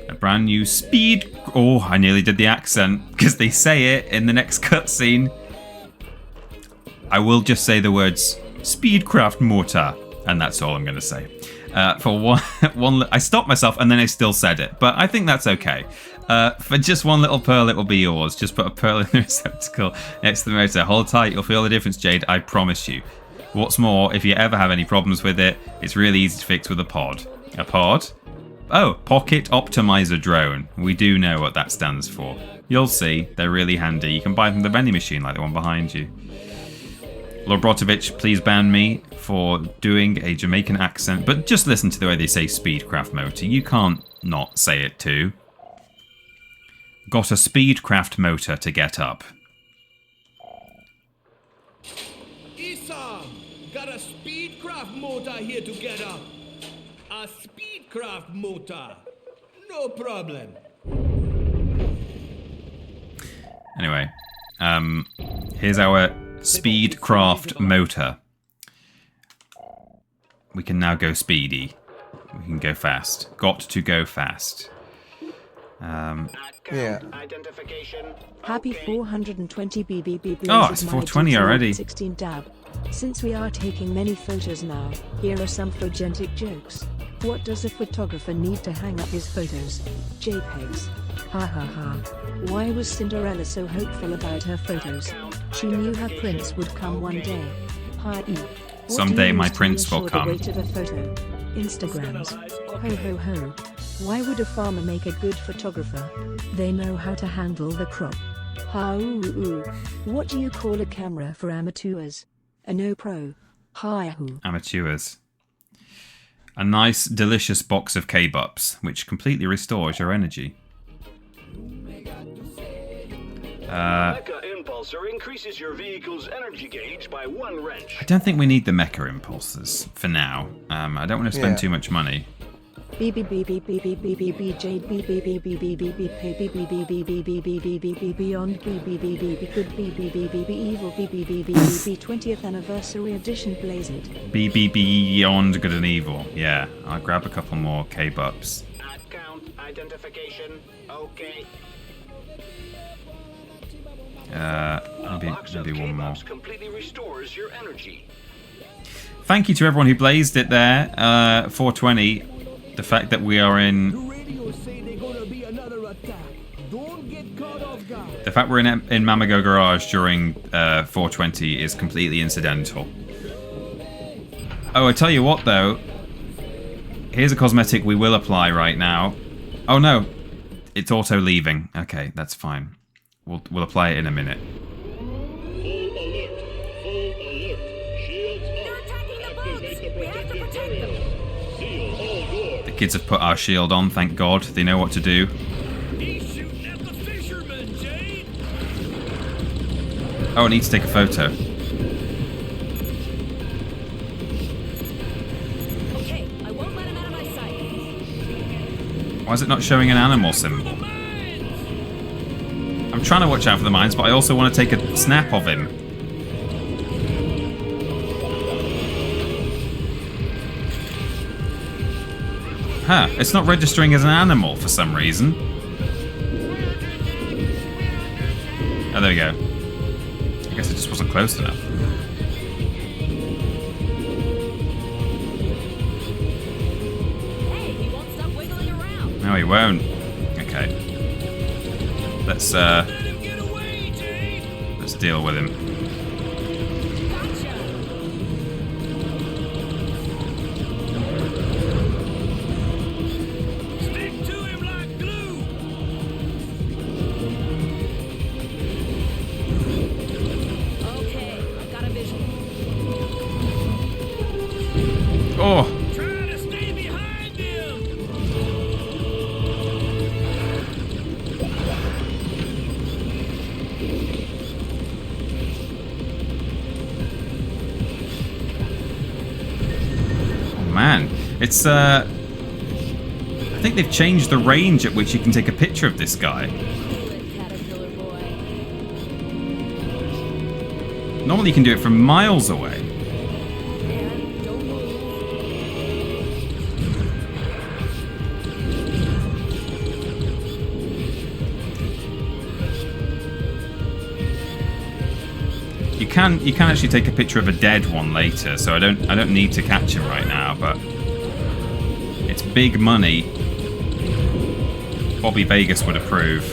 A brand new speed... Oh, I nearly did the accent, because they say it in the next cutscene. I will just say the words, Speedcraft motor, and that's all I'm going to say. For one... I stopped myself, and then I still said it, but I think that's okay. For just one little pearl, it will be yours. Just put a pearl in the receptacle next to the motor. Hold tight, you'll feel the difference, Jade, I promise you. What's more, if you ever have any problems with it, it's really easy to fix with a pod. A pod? Oh, Pocket Optimizer Drone. We do know what that stands for. You'll see, they're really handy. You can buy them from the vending machine like the one behind you. Lord Brotovich, please ban me for doing a Jamaican accent, but just listen to the way they say Speedcraft motor. You can't not say it too. Got a Speedcraft motor to get up. Isam, got a Speedcraft motor here to get up. A Speedcraft motor. No problem. Anyway, here's our Speedcraft motor. We can now go speedy. We can go fast. Got to go fast. Yeah. Happy 420 BBB. Oh, it's 420 already. 16 dab. Since we are taking many photos now, here are some phogentic jokes. What does a photographer need to hang up his photos? JPEGs. Ha ha ha. Why was Cinderella so hopeful about her photos? She knew her prince would come one day. Hi. Someday my prince will come. The weight of a photo. Instagrams. Ho ho ho. Why would a farmer make a good photographer? They know how to handle the crop. Ha ooh ooh. What do you call a camera for amateurs? A no pro. Hi hoo. Amateurs. A nice, delicious box of K-Bups, which completely restores your energy. Mecha Impulsor increases your vehicle's energy gauge by 1 wrench. I don't think we need the Mecha Impulsors for now. I don't want to spend too much money. Beyond good evil 20th anniversary edition blaze it. Beyond good and evil. Yeah, I'll grab a couple more K-Bups. Count identification. Okay. Maybe one more. Completely restores your energy. Thank you to everyone who blazed it there. 420. The fact that we are in... The fact we're in Mammago Garage during 420 is completely incidental. Oh, I tell you what though. Here's a cosmetic we will apply right now. Oh no. It's auto leaving. Okay, that's fine. We'll apply it in a minute. The kids have put our shield on, thank God. They know what to do. Oh, I need to take a photo. Okay, I won't let him out of my sight. Why is it not showing an animal symbol? I'm trying to watch out for the mines, but I also want to take a snap of him. Huh, it's not registering as an animal for some reason. Oh, there we go. I guess it just wasn't close enough. Hey, he won't stop wiggling around. No, he won't. Okay. Let's deal with him. Oh! Oh man, it's I think they've changed the range at which you can take a picture of this guy. Normally you can do it from miles away. You can actually take a picture of a dead one later, so I don't need to catch him right now, but it's big money. Bobby Vegas would approve.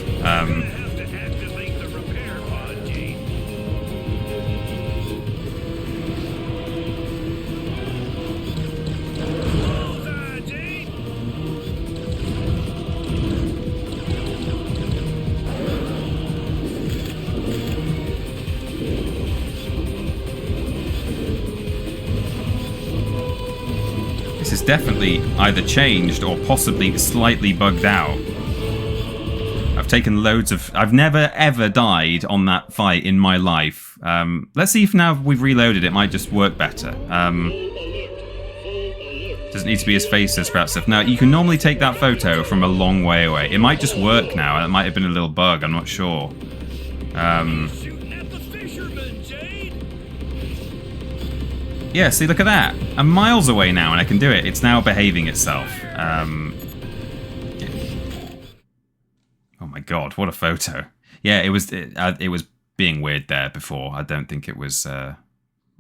This is definitely either changed or possibly slightly bugged out. I've taken loads of... I've never ever died on that fight in my life. Let's see if now we've reloaded it might just work better. Doesn't need to be his face as perhaps stuff. Now, you can normally take that photo from a long way away. It might just work now. It might have been a little bug. I'm not sure. Yeah, see, look at that. I'm miles away now and I can do it. It's now behaving itself. God, what a photo. Yeah, it was being weird there before. I don't think it was... I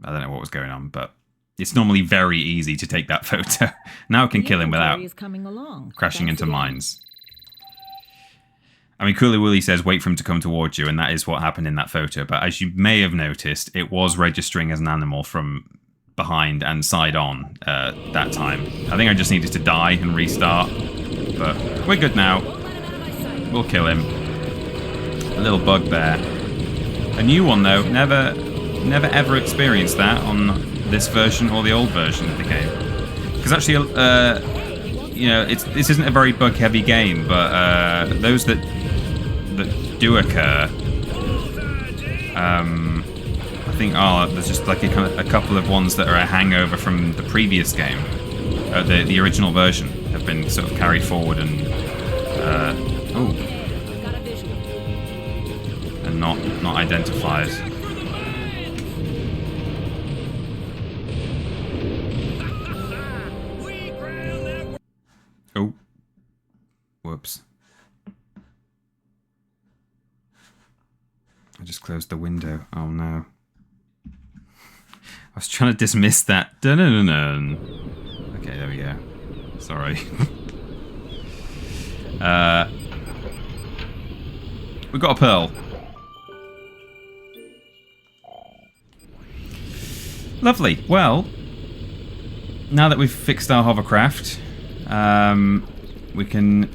don't know what was going on, but it's normally very easy to take that photo. Now I can kill him without crashing into mines. I mean, Coolie Wooly says, wait for him to come towards you, and that is what happened in that photo. But as you may have noticed, it was registering as an animal from behind and side on that time. I think I just needed to die and restart, but we're good now. We'll kill him. A little bugbear. A new one, though. Never ever experienced that on this version or the old version of the game. Because actually, you know, this isn't a very bug-heavy game, but those that do occur, I think, there's just like a couple of ones that are a hangover from the previous game, the original version, have been sort of carried forward and and not identified. Oh, whoops. I just closed the window. Oh no. I was trying to dismiss that. Dun-dun-dun-dun. Okay, there we go. Sorry. We got a pearl. Lovely. Well, now that we've fixed our hovercraft, we can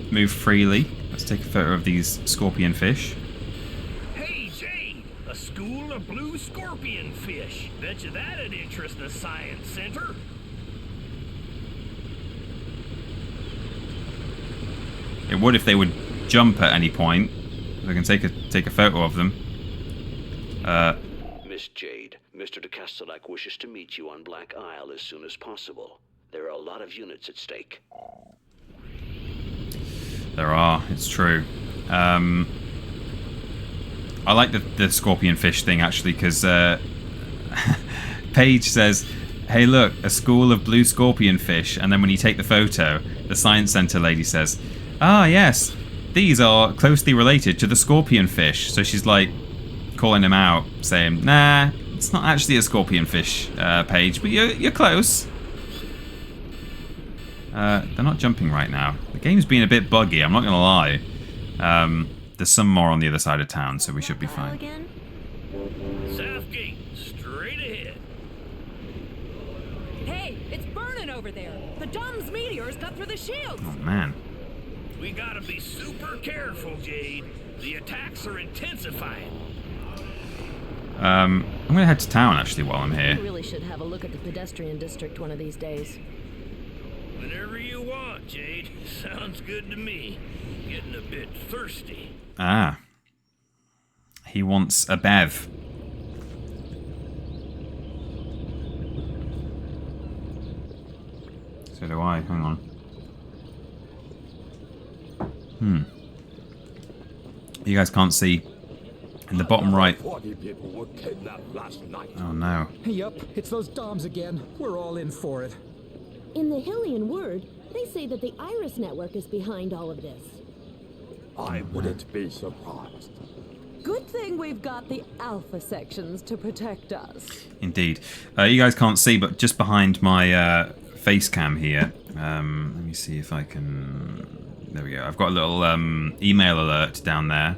move freely. Let's take a photo of these scorpion fish. Hey, Jade! A school of blue scorpion fish. Betcha that'd interest the science center. It would if they would jump at any point. I can take a photo of them. Miss Jade, Mr. de Castellac wishes to meet you on Black Isle as soon as possible. There are a lot of units at stake. There are, it's true. I like the scorpion fish thing, actually, because Paige says, hey look, a school of blue scorpion fish, and then when you take the photo, the science center lady says, ah yes, these are closely related to the scorpion fish. So she's like calling him out, saying, nah, it's not actually a scorpion fish, Paige, but you're close. They're not jumping right now. The game's been a bit buggy, I'm not going to lie. There's some more on the other side of town, so we should be fine. South gate, straight ahead. Hey, it's burning over there. The Dom's meteors cut through the shields. Oh, man. We gotta be super careful, Jade. The attacks are intensifying. I'm going to head to town, actually, while I'm here. We really should have a look at the pedestrian district one of these days. Whenever you want, Jade. Sounds good to me. Getting a bit thirsty. Ah. He wants a bev. So do I. Hang on. You guys can't see. In the bottom right. 40 people were kidnapped last night. Oh no. Yup, it's those Doms again. We're all in for it. In the Hillian word, they say that the Iris Network is behind all of this. I wouldn't be surprised. Good thing we've got the Alpha sections to protect us. Indeed. You guys can't see, but just behind my face cam here, let me see if I can... There we go. I've got a little email alert down there.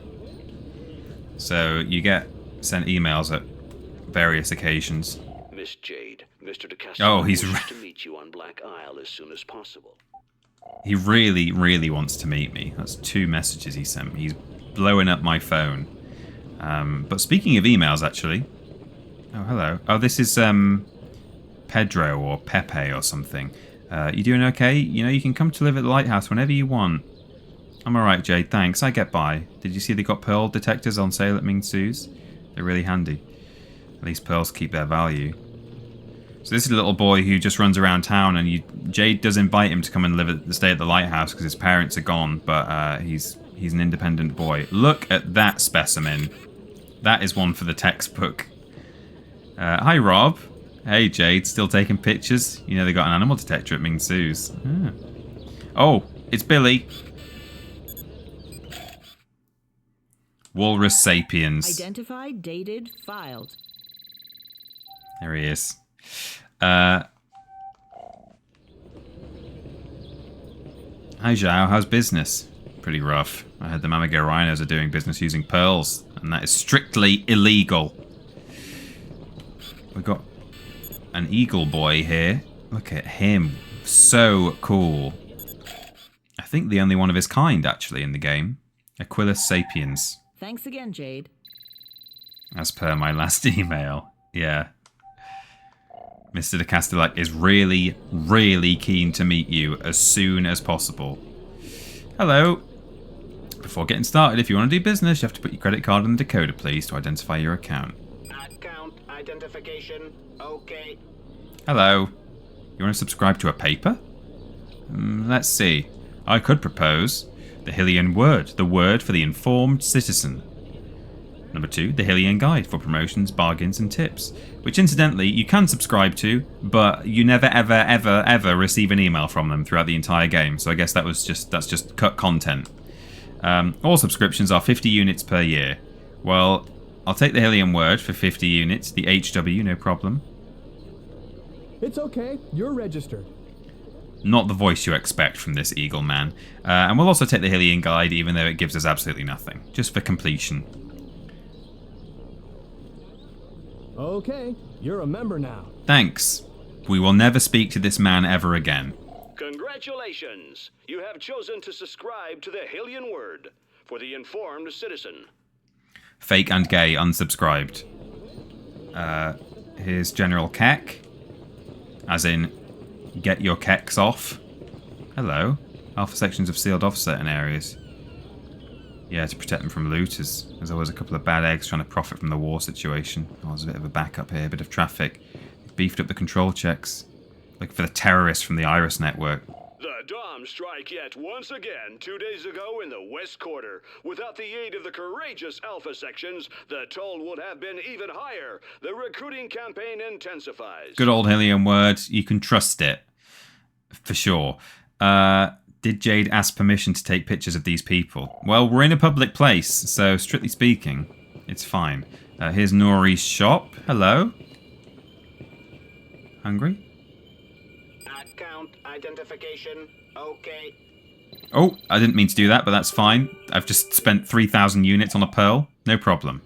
So you get sent emails at various occasions. Miss Jade, Mr. de Castellac he's wishes to meet you on Black Isle as soon as possible. He really, really wants to meet me. That's 2 messages he sent me. He's blowing up my phone. But speaking of emails, actually... Oh, hello. Oh, this is Pedro or Pepe or something. You doing okay? You know, you can come to live at the Lighthouse whenever you want. I'm alright, Jade, thanks. I get by. Did you see they got pearl detectors on sale at Ming Su's? They're really handy. At least pearls keep their value. So this is a little boy who just runs around town, and Jade does invite him to come and stay at the Lighthouse because his parents are gone, but he's an independent boy. Look at that specimen. That is one for the textbook. Hi, Rob. Hey, Jade, still taking pictures? You know they got an animal detector at Ming Su's. Ah. Oh, it's Billy. Walrus Sapiens. Identified, dated, filed. There he is. Hi Zhao, how's business? Pretty rough. I heard the Mammago rhinos are doing business using pearls, and that is strictly illegal. We've got an eagle boy here. Look at him. So cool. I think the only one of his kind, actually, in the game. Aquilus Sapiens. Thanks again, Jade. As per my last email. Yeah. Mr. DeCastelak is really, really keen to meet you as soon as possible. Hello. Before getting started, if you want to do business, you have to put your credit card in the decoder, please, to identify your account. Account identification. Okay. Hello. You want to subscribe to a paper? Let's see. I could propose the Hillian Word, the word for the informed citizen. Number 2, the Hillian Guide for promotions, bargains and tips, which incidentally you can subscribe to, but you never ever ever ever receive an email from them throughout the entire game. So I guess that's just cut content. All subscriptions are 50 units per year. Well, I'll take the Hillian Word for 50 units, the HW, no problem. It's okay, you're registered. Not the voice you expect from this eagle man. And we'll also take the Hillian Guide, even though it gives us absolutely nothing, just for completion. Okay, you're a member now. Thanks. We will never speak to this man ever again. Congratulations! You have chosen to subscribe to the Hillian Word for the informed citizen. Fake and gay, unsubscribed. Here's General Keck. As in, get your kecks off. Hello. Alpha sections have sealed off certain areas. Yeah, to protect them from looters. There's always a couple of bad eggs trying to profit from the war situation. Oh, there's a bit of a backup here, a bit of traffic. They've beefed up the control checks. Looking for the terrorists from the Iris network. The Doms strike yet once again 2 days ago in the West Quarter. Without the aid of the courageous Alpha sections, the toll would have been even higher. The recruiting campaign intensifies. Good old Hillian Word. You can trust it. For sure. Did Jade ask permission to take pictures of these people? Well, we're in a public place, so strictly speaking, it's fine. Here's Nori's shop. Hello. Hungry? Account identification. Okay. Oh, I didn't mean to do that, but that's fine. I've just spent 3,000 units on a pearl. No problem.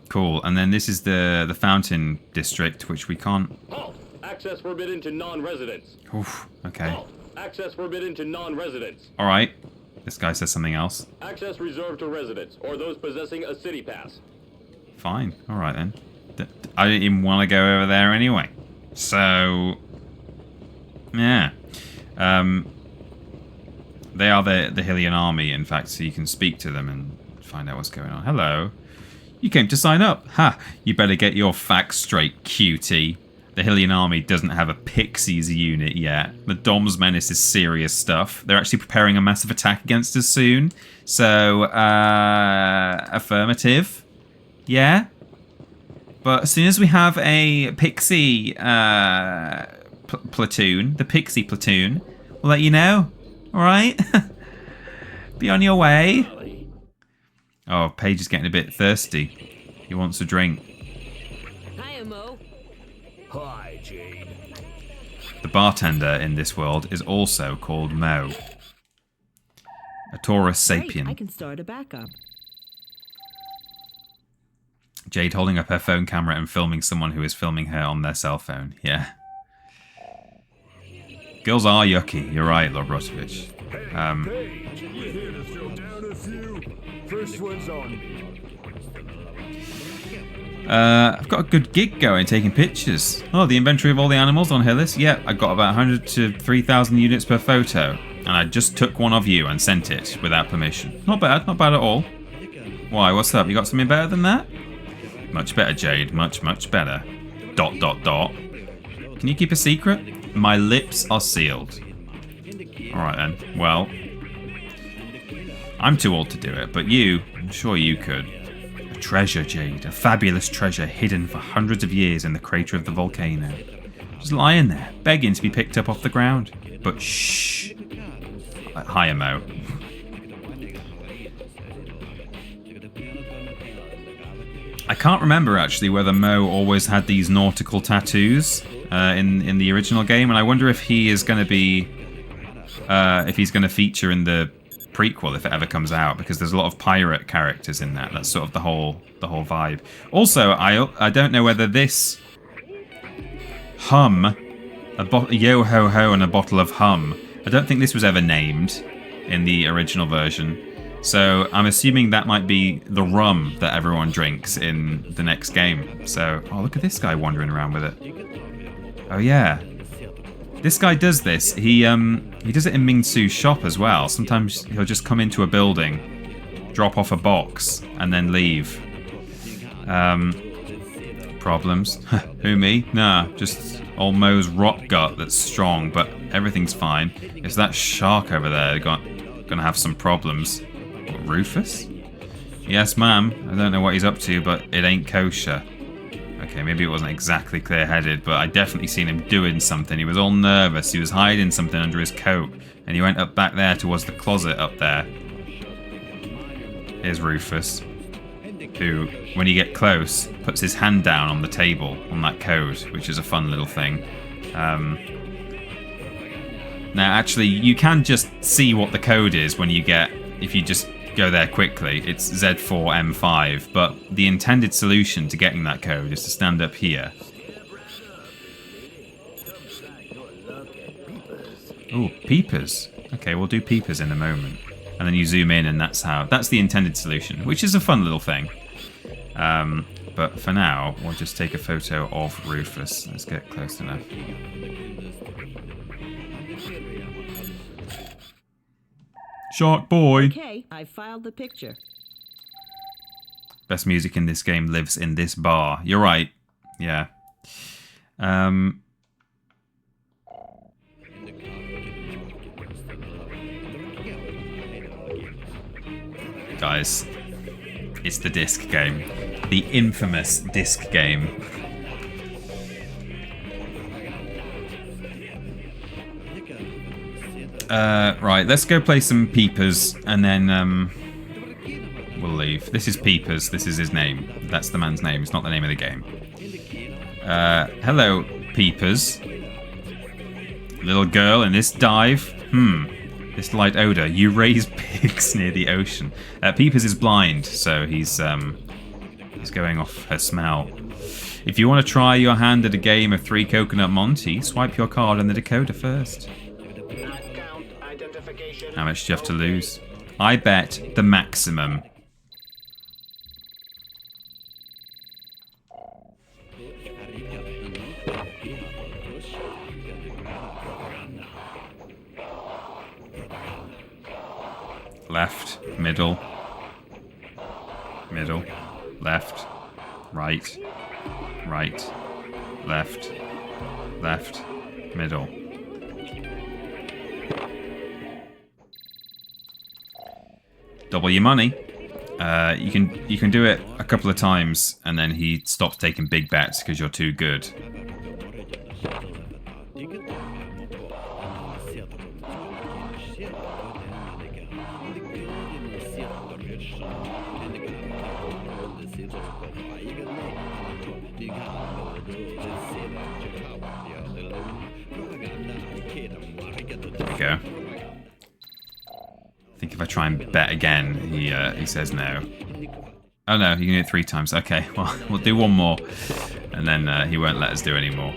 Cool. And then this is the Fountain District, which we can't... Halt! Access forbidden to non-residents. Oof, okay. Halt! Access forbidden to non-residents. All right. This guy says something else. Access reserved to residents or those possessing a city pass. Fine. All right, then. I didn't even want to go over there anyway. So... yeah. They are the Hillian army, in fact, so you can speak to them and find out what's going on. Hello. You came to sign up. Ha! You better get your facts straight, cutie. The Hillian army doesn't have a Pixies unit yet. The Dom's Menace is serious stuff. They're actually preparing a massive attack against us soon. So, affirmative. Yeah? But as soon as we have a Pixie platoon, the Pixie platoon, we'll let you know. Alright? Be on your way. Oh, Paige is getting a bit thirsty. He wants a drink. Hiya, Mo. Hi, Jade. The bartender in this world is also called Mo. A Taurus sapien. Great, I can start a backup. Jade holding up her phone camera and filming someone who is filming her on their cell phone. Yeah. Girls are yucky. You're right, Lobrotovich. Paige, we're here to throw down a few. First one's on me. I've got a good gig going, taking pictures. Oh, the inventory of all the animals on Hillis? Yep, I've got about 100 to 3,000 units per photo. And I just took one of you and sent it without permission. Not bad at all. Why, what's up? You got something better than that? Much better, Jade. Much, much better. ... Can you keep a secret? My lips are sealed. Alright then. Well, I'm too old to do it, but you, I'm sure you could. A treasure, Jade. A fabulous treasure hidden for hundreds of years in the crater of the volcano. Just lying there, begging to be picked up off the ground. But shh. hire Mo. I can't remember actually whether Mo always had these nautical tattoos in the original game, and I wonder if he is going to be if he's going to feature in the prequel if it ever comes out, because there's a lot of pirate characters in that. That's sort of the whole vibe. Also, I don't know whether this hum, a yo ho ho and a bottle of hum, I don't think this was ever named in the original version. So I'm assuming that might be the rum that everyone drinks in the next game. So, oh, look at this guy wandering around with it. Oh yeah, this guy does this. He does it in Ming Tsu's shop as well. Sometimes he'll just come into a building, drop off a box, and then leave. Problems? Who, me? Nah, just old Mo's rock gut that's strong, but everything's fine. It's that shark over there gonna have some problems. What, Rufus? Yes, ma'am. I don't know what he's up to, but it ain't kosher. Okay, maybe it wasn't exactly clear-headed, but I definitely seen him doing something. He was all nervous. He was hiding something under his coat, and he went up back there towards the closet up there. Here's Rufus, who, when you get close, puts his hand down on the table on that code, which is a fun little thing. Now, actually, you can just see what the code is when you get, if you just go there quickly. It's Z4M5, but the intended solution to getting that code is to stand up here. Oh, peepers. Okay, we'll do peepers in a moment. And then you zoom in, and that's the intended solution, which is a fun little thing. But for now, we'll just take a photo of Rufus. Let's get close enough. Shark boy. Okay, I filed the picture. Best music in this game lives in this bar. You're right. Yeah. Guys, it's the disc game. The infamous disc game. Right, let's go play some Peepers, and then we'll leave. This is Peepers. This is his name. That's the man's name. It's not the name of the game. Hello, Peepers. Little girl in this dive. This light odor. You raise pigs near the ocean. Peepers is blind, so he's going off her smell. If you want to try your hand at a game of 3 Coconut Monty, swipe your card on the decoder first. How much do you have to lose? I bet the maximum. Left, middle, middle, left, right, right, left, left, middle. Double your money. You can do it a couple of times, and then he stops taking big bets because you're too good. There we go. I think if I try and bet again, he says no. Oh no, you can do it 3 times. Okay, well, we'll do one more, and then he won't let us do any more.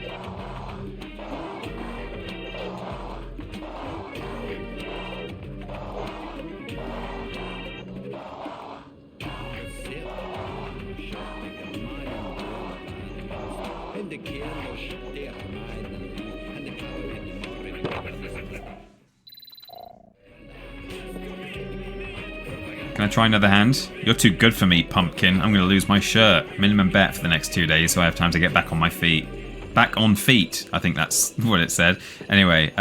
Can I try another hand? You're too good for me, pumpkin. I'm going to lose my shirt. Minimum bet for the next 2 days, so I have time to get back on my feet. Back on feet. I think that's what it said. Anyway,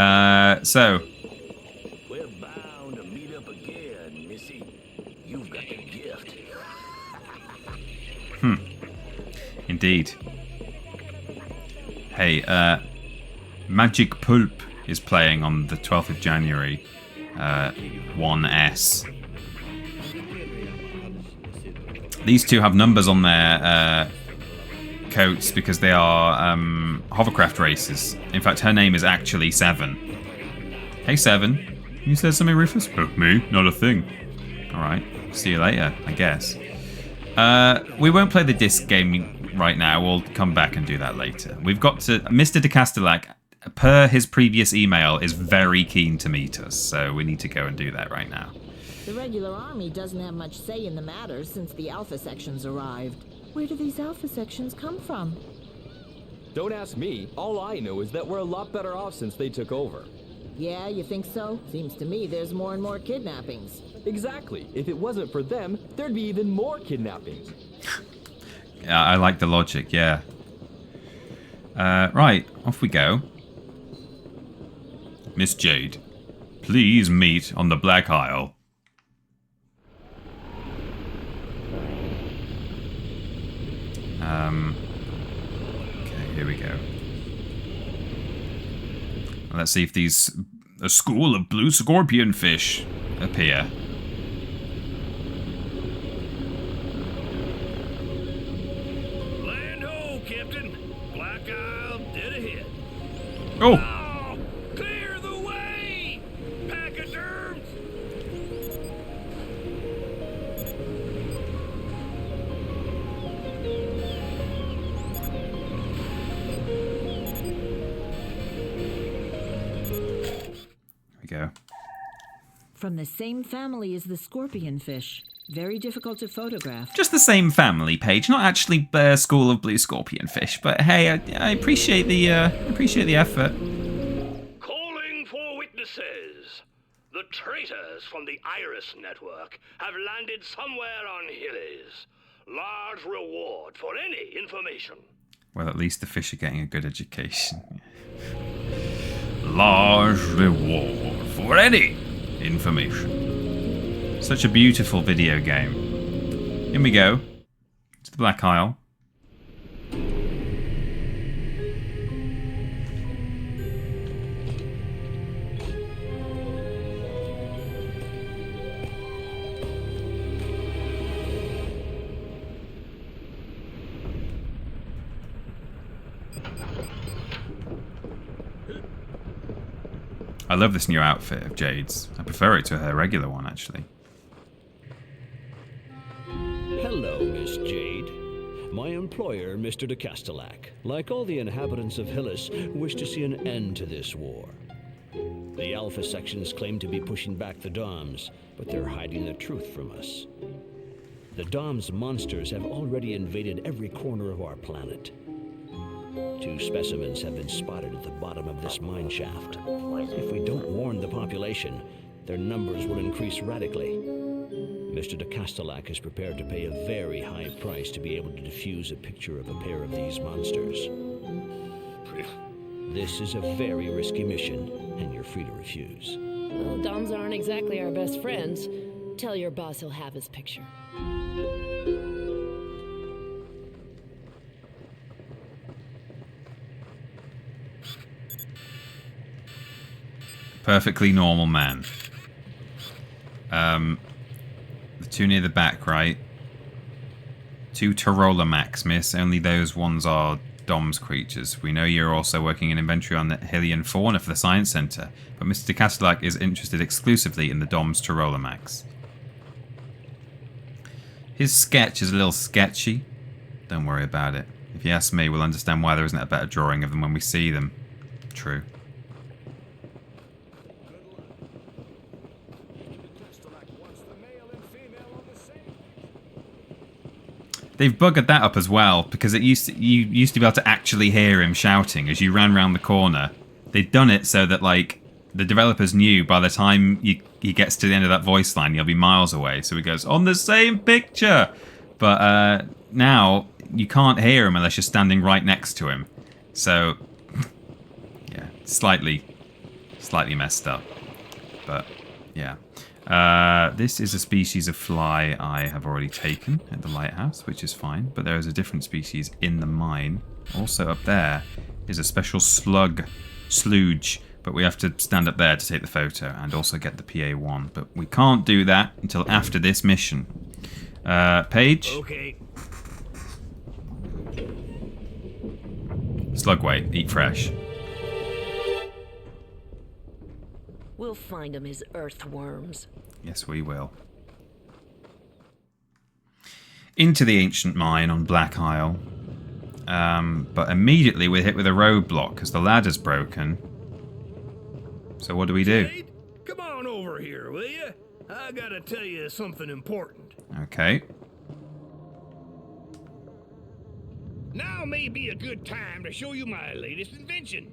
so. We're bound to meet up again, Missy. You've got the gift. Indeed. Hey, Magic Pulp is playing on the 12th of January. 1S. These two have numbers on their coats because they are hovercraft racers. In fact, her name is actually Seven. Hey, Seven. You said something, Rufus? Oh, me? Not a thing. Alright. See you later, I guess. We won't play the disc game right now. We'll come back and do that later. We've got to... Mr. de Castellac, per his previous email, is very keen to meet us. So we need to go and do that right now. The regular army doesn't have much say in the matter since the Alpha sections arrived. Where do these Alpha sections come from? Don't ask me. All I know is that we're a lot better off since they took over. Yeah, you think so? Seems to me there's more and more kidnappings. Exactly. If it wasn't for them, there'd be even more kidnappings. Yeah, I like the logic, yeah. Right, off we go. Miss Jade, please meet on the Black Isle. Okay, here we go. Let's see if a school of blue scorpion fish appear. Land ho, Captain. Black Isle dead ahead. Oh! Clear the way! Pachyderms! There we go. From the same family as the scorpion fish. Very difficult to photograph. Just the same family, Paige. Not actually School of Blue Scorpion Fish, but hey, I appreciate the effort. Calling for witnesses. The traitors from the Iris Network have landed somewhere on Hillies. Large reward for any information. Well, at least the fish are getting a good education. Large reward for any information. Such a beautiful video game. Here we go. To the Black Isle. I love this new outfit of Jade's. I prefer it to her regular one, actually. Hello, Miss Jade. My employer, Mr. de Castellac, like all the inhabitants of Hillis, wish to see an end to this war. The Alpha sections claim to be pushing back the Doms, but they're hiding the truth from us. The Doms monsters have already invaded every corner of our planet. 2 specimens have been spotted at the bottom of this mine shaft. If we don't warn the population, their numbers will increase radically. Mr. de Castellac is prepared to pay a very high price to be able to defuse a picture of a pair of these monsters. This is a very risky mission, and you're free to refuse. Well, Doms aren't exactly our best friends. Tell your boss he'll have his picture. Perfectly normal man. The 2 near the back, right? 2 Tyrolamax, miss. Only those ones are Dom's creatures. We know you're also working in inventory on the Hylian fauna for the Science Center, but Mr. de Castellac is interested exclusively in the Dom's Tyrolamax. His sketch is a little sketchy. Don't worry about it. If you ask me, we'll understand why there isn't a better drawing of them when we see them. True. They've buggered that up as well, because you used to be able to actually hear him shouting as you ran around the corner. They'd done it so that, like, the developers knew by the time he gets to the end of that voice line, he'll be miles away. So he goes, on the same picture! But now, you can't hear him unless you're standing right next to him. So, yeah, slightly messed up. But, yeah. This is a species of fly I have already taken at the Lighthouse, which is fine, but there is a different species in the mine. Also up there is a special sludge, But we have to stand up there to take the photo and also get the PA1. But we can't do that until after this mission. Paige? Okay. Slug weight, eat fresh. We'll find him his earthworms. Yes, we will. Into the ancient mine on Black Isle. But immediately we're hit with a roadblock because the ladder's broken. So what do we do? Jade, come on over here, will you? I gotta tell you something important. Okay. Now may be a good time to show you my latest invention.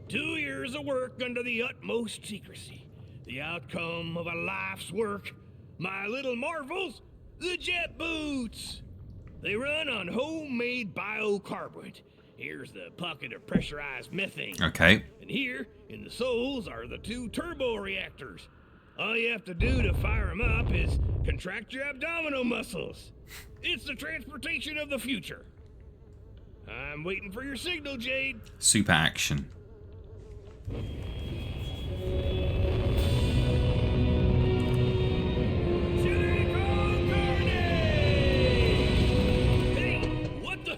2 years of work under the utmost secrecy. The outcome of a life's work. My little marvels, the jet boots. They run on homemade biocarburant. Here's the pocket of pressurized methane. Okay. And here, in the soles, are the 2 turbo reactors. All you have to do to fire them up is contract your abdominal muscles. It's the transportation of the future. I'm waiting for your signal, Jade. Super action. Hey, what the?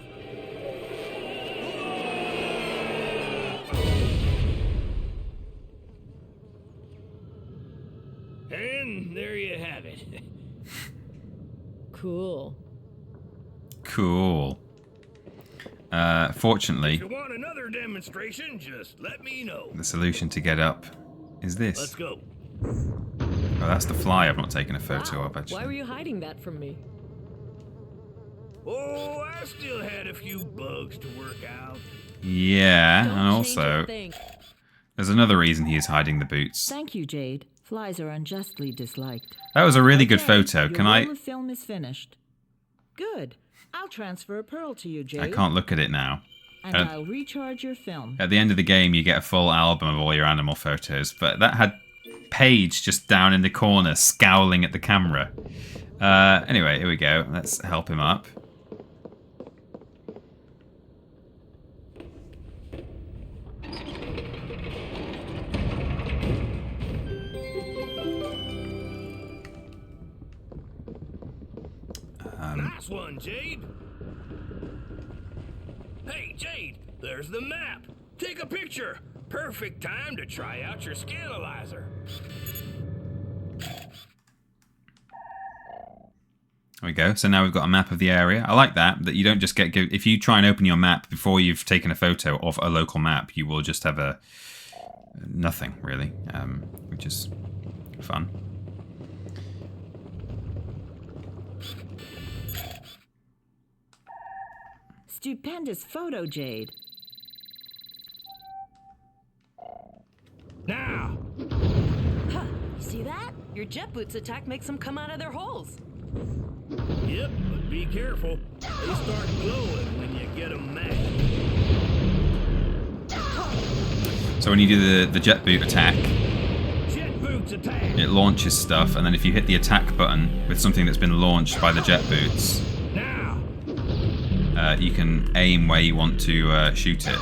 And there you have it. Cool. Cool. Fortunately, If you want another demonstration, just let me know. the solution to get up is this. Let's go. Oh, that's the fly I've not taken a photo of, actually. Why were you hiding that from me? Oh, I still had a few bugs to work out. Yeah, Don't and also, change a thing. there's another reason he is hiding the boots. Thank you, Jade. Flies are unjustly disliked. That was a really good Okay, photo. your Can roll I... of film is finished. Good. I'll transfer a pearl to you, Jade. I can't look at it now. And I'll recharge your film. At the end of the game, you get a full album of all your animal photos, but that had Paige just down in the corner, scowling at the camera. Anyway, here we go. Let's help him up. Nice one, Jade. Hey, Jade, there's the map. Take a picture. Perfect time to try out your scanalyzer. There we go. So now we've got a map of the area. I like that you don't just get... If you try and open your map before you've taken a photo of a local map, you will just have nothing, really, which is fun. Stupendous photo, Jade. Now! Huh, you see that? Your jet boots attack makes them come out of their holes. Yep, but be careful. They start glowing when you get them mad. So when you do the jet boot attack, Jet boots attack! it launches stuff, and then if you hit the attack button with something that's been launched by the jet boots, Now! You can aim where you want to shoot it,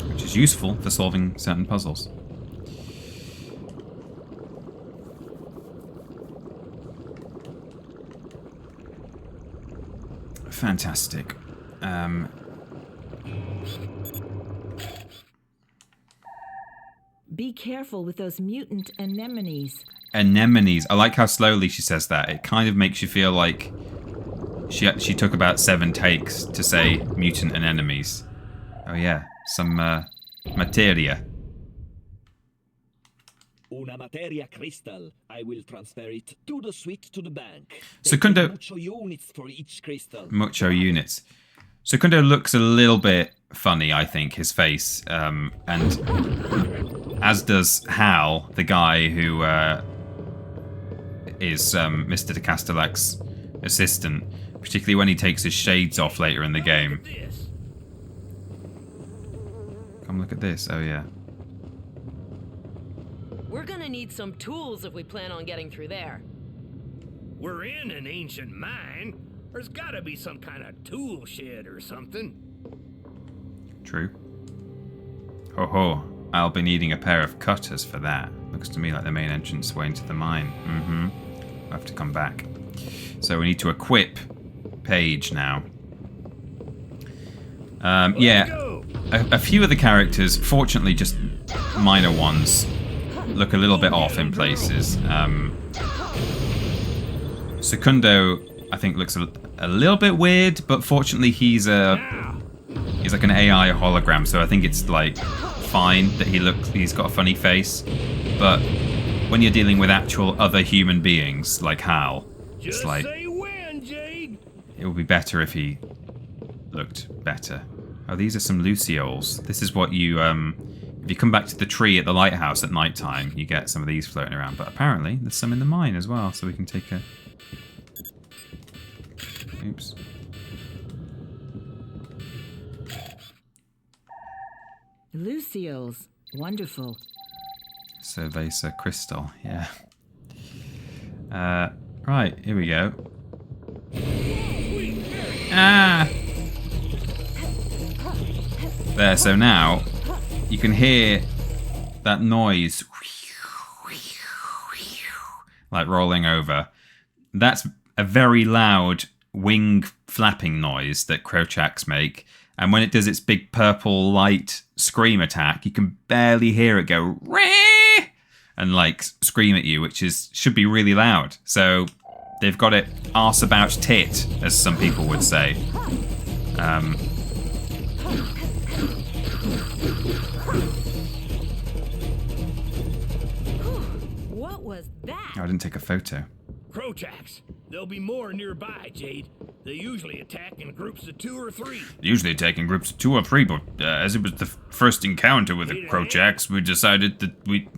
which is useful for solving certain puzzles. Fantastic. Be careful with those mutant anemones. Anemones. I like how slowly she says that. It kind of makes you feel like she took about 7 takes to say mutant anemones. Oh yeah, some materia. Una materia crystal. I will transfer it to the suite to the bank. Secundo. Mucho units for each crystal. Mucho units. Secundo looks a little bit funny, I think, his face. And as does Hal, the guy who is Mr. de Castelac's assistant, particularly when he takes his shades off later in the game. Come look at this. Oh, yeah. We're gonna need some tools if we plan on getting through there. We're in an ancient mine. There's gotta be some kind of tool shed or something. True. Ho ho. I'll be needing a pair of cutters for that. Looks to me like the main entrance way into the mine. I'll have to come back. So we need to equip Paige now. Yeah, a few of the characters, fortunately just minor ones, look a little bit off in places. Secundo, I think, looks a little bit weird, but fortunately he's like an AI hologram, so I think it's like fine that he's got a funny face. But when you're dealing with actual other human beings like Hal, it's like it would be better if he looked better. Oh, these are some lucioles. This is what you if you come back to the tree at the lighthouse at night time, you get some of these floating around. But apparently there's some in the mine as well, so we can take a... Oops. Lucioles. Wonderful. Cerveza crystal, yeah. Right, here we go. Ah! There, so now you can hear that noise like rolling over. That's a very loud wing flapping noise that Krochaks make, and when it does its big purple light scream attack, you can barely hear it go Ree! And like scream at you, which should be really loud. So they've got it arse about tit, as some people would say. What was that? I didn't take a photo. Krochaks. There'll be more nearby, Jade. They usually attack in groups of 2 or 3. Usually attack in groups of 2 or 3, but as it was the first encounter with the Krochaks, we decided that we'd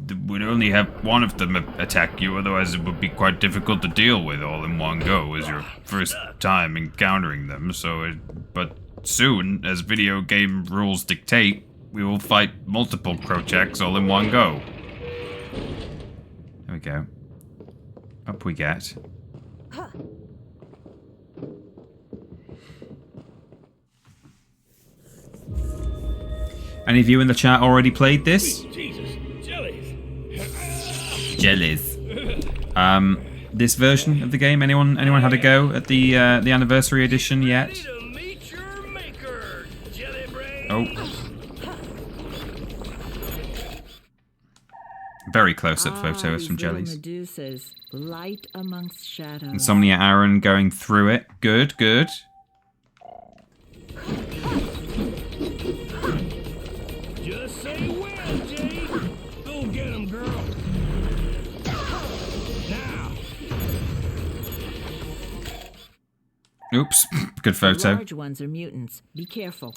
only have one of them attack you, otherwise it would be quite difficult to deal with all in one go as your first time encountering them. But soon, as video game rules dictate, we will fight multiple Krochaks all in one go. There we go. Up we get. Any of you in the chat already played this? Jesus, Jellies. This version of the game, anyone had a go at the anniversary edition yet? Oh. Very close-up photos from Jellies. Medusas, light amongst shadows. Insomnia Aaron going through it. Good, good. Just say when, Jade. Go get him, girl. Now. Oops. Good photo. The large ones are mutants. Be careful.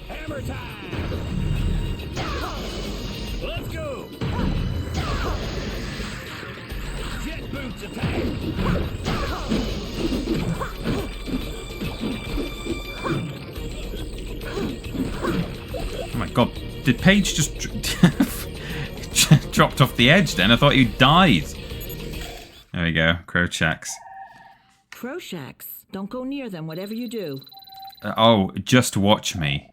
Hammer time. Let's go! Jet boots attack! Oh my god, did Paige just dropped off the edge then? I thought you died. There we go, Krochaks. Krochaks, don't go near them, whatever you do. Oh, just watch me.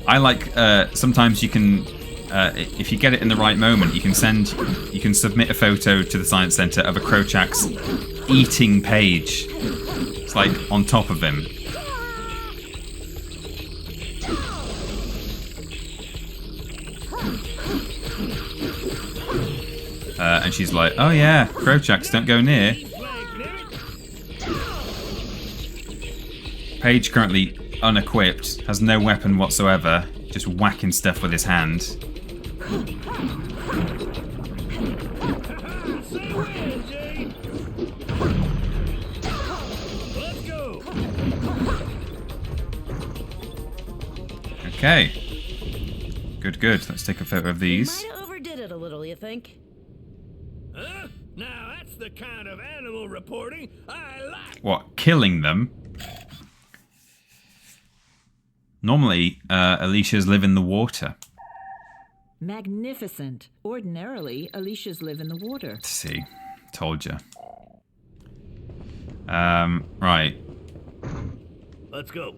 I like, sometimes you can, if you get it in the right moment, you can submit a photo to the Science Centre of a Krochaks eating Paige. It's like on top of him. And she's like, oh yeah, Krochaks, don't go near. Paige currently unequipped, has no weapon whatsoever, just whacking stuff with his hand. Okay. Good, good. Let's take a photo of these. Might have overdid it a little, you think? Huh? Now that's the kind of animal reporting I like. What, killing them? Normally, Alicia's live in the water. Magnificent. Ordinarily, Alicia's live in the water. See, told you. Right. Let's go.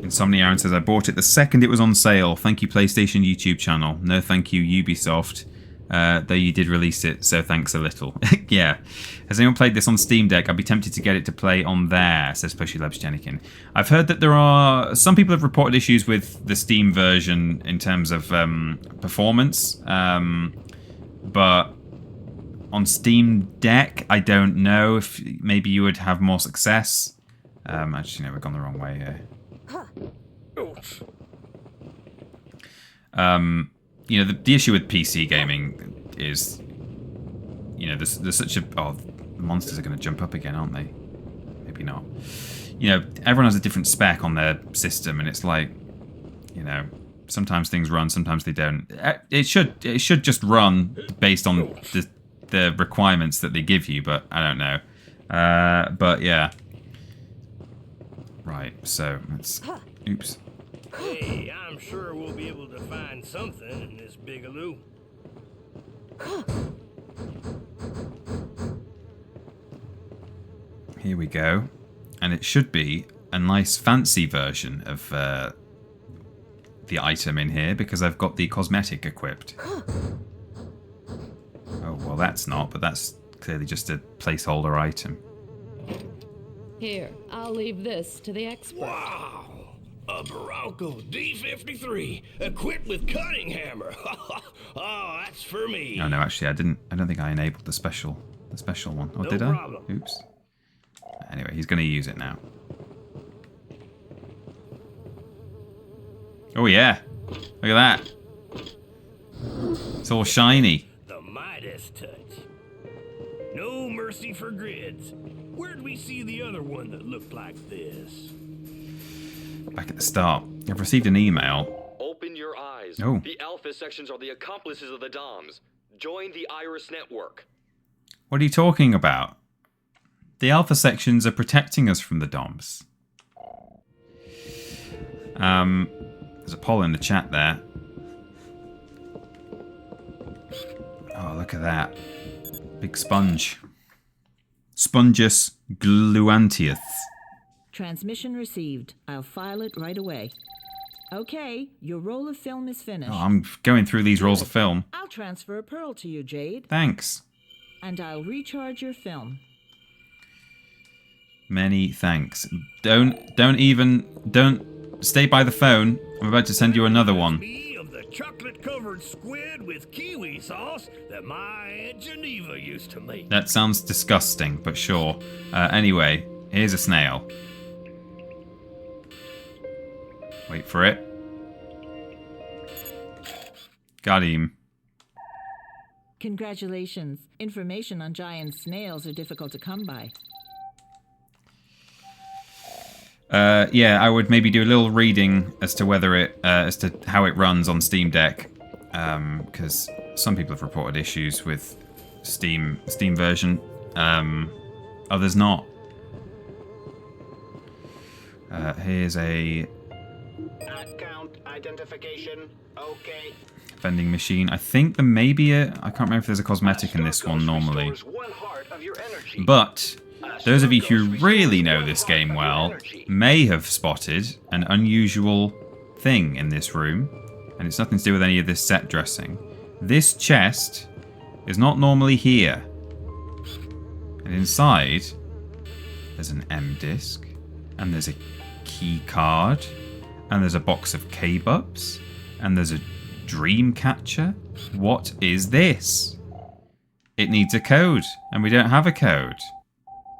Insomnia says, I bought it the second it was on sale. Thank you, PlayStation YouTube channel. No thank you, Ubisoft. Though you did release it, so thanks a little. Yeah. Has anyone played this on Steam Deck? I'd be tempted to get it to play on there, says Pushy Lebs Jenikin. I've heard that there are... Some people have reported issues with the Steam version in terms of performance. But on Steam Deck, I don't know if maybe you would have more success. Actually, no, we've gone the wrong way here. You know, the issue with PC gaming is, you know, there's such a... Oh, the monsters are going to jump up again, aren't they? Maybe not. You know, everyone has a different spec on their system, and it's like, you know, sometimes things run, sometimes they don't. It should just run based on the requirements that they give you, but I don't know. But yeah. Right, so let's... Oops. Hey, I'm sure we'll be able to find something in this bigaloo. Here we go. And it should be a nice fancy version of the item in here, because I've got the cosmetic equipped. Oh, well that's not, but that's clearly just a placeholder item. Here, I'll leave this to the expert. Wow! A Barocco D53, equipped with cutting hammer. Oh, that's for me. Oh no, actually, I don't think I enabled the special one. Or No did problem. I? Oops. Anyway, he's going to use it now. Oh yeah, look at that. It's all shiny. The Midas touch. No mercy for grids. Where'd we see the other one that looked like this? Back at the start, I've received an email. Open your eyes. Oh. The Alpha sections are the accomplices of the DOMs. Join the Iris network. What are you talking about? The Alpha sections are protecting us from the DOMs. There's a poll in the chat there. Oh, look at that. Big sponge. Spongus gluanteus. Transmission received. I'll file it right away. Okay, your roll of film is finished. Oh, I'm going through these rolls of film. I'll transfer a pearl to you, Jade. Thanks. And I'll recharge your film. Many thanks. Don't stay by the phone. I'm about to send you another one. Of the chocolate-covered squid with kiwi sauce that my Aunt Geneva used to make. That sounds disgusting, but sure. Anyway, here's a snail. Wait for it. Got him. Congratulations. Information on giant snails are difficult to come by. Yeah, I would maybe do a little reading as to whether it, as to how it runs on Steam Deck, because some people have reported issues with Steam version, others not. Here's a Account identification. Okay. vending machine. I think there may be a... I can't remember if there's a cosmetic in this one normally. But those of you who really know this game well may have spotted an unusual thing in this room, and it's nothing to do with any of this set dressing. This chest is not normally here. And inside, there's an M disc, and there's a key card, and there's a box of K-Bups, and there's a dream catcher. What is this? It needs a code, and we don't have a code.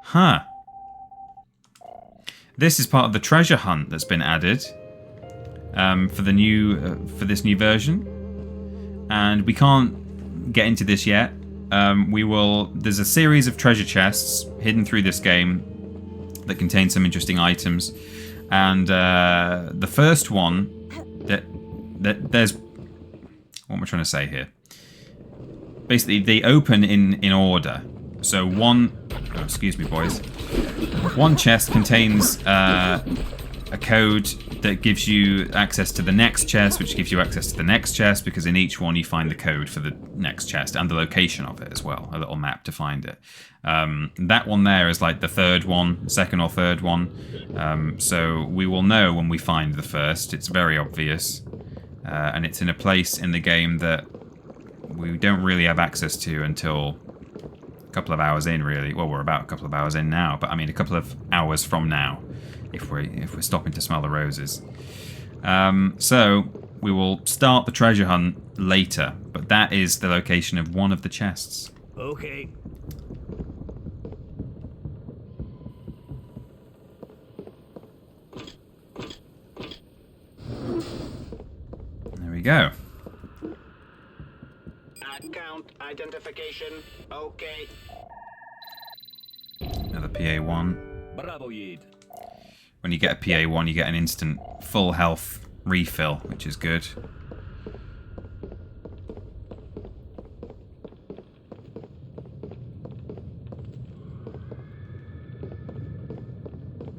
Huh. This is part of the treasure hunt that's been added for the new for this new version, and we can't get into this yet. There's a series of treasure chests hidden through this game that contain some interesting items, and the first one there's what am I trying to say here? Basically, they open in order. So one... Oh, excuse me, boys. One chest contains a a code that gives you access to the next chest, which gives you access to the next chest, because in each one you find the code for the next chest and the location of it as well, a little map to find it. That one there is like the third one, second or third one. So we will know when we find the first. It's very obvious. And it's in a place in the game that we don't really have access to until a couple of hours in, really. Well, we're about a couple of hours in now, but I mean a couple of hours from now, if we're stopping to smell the roses. So we will start the treasure hunt later, but that is the location of one of the chests. Okay. There we go. Account identification. Okay. Another PA1. Bravo, Yid. When you get a PA1, you get an instant full health refill, which is good.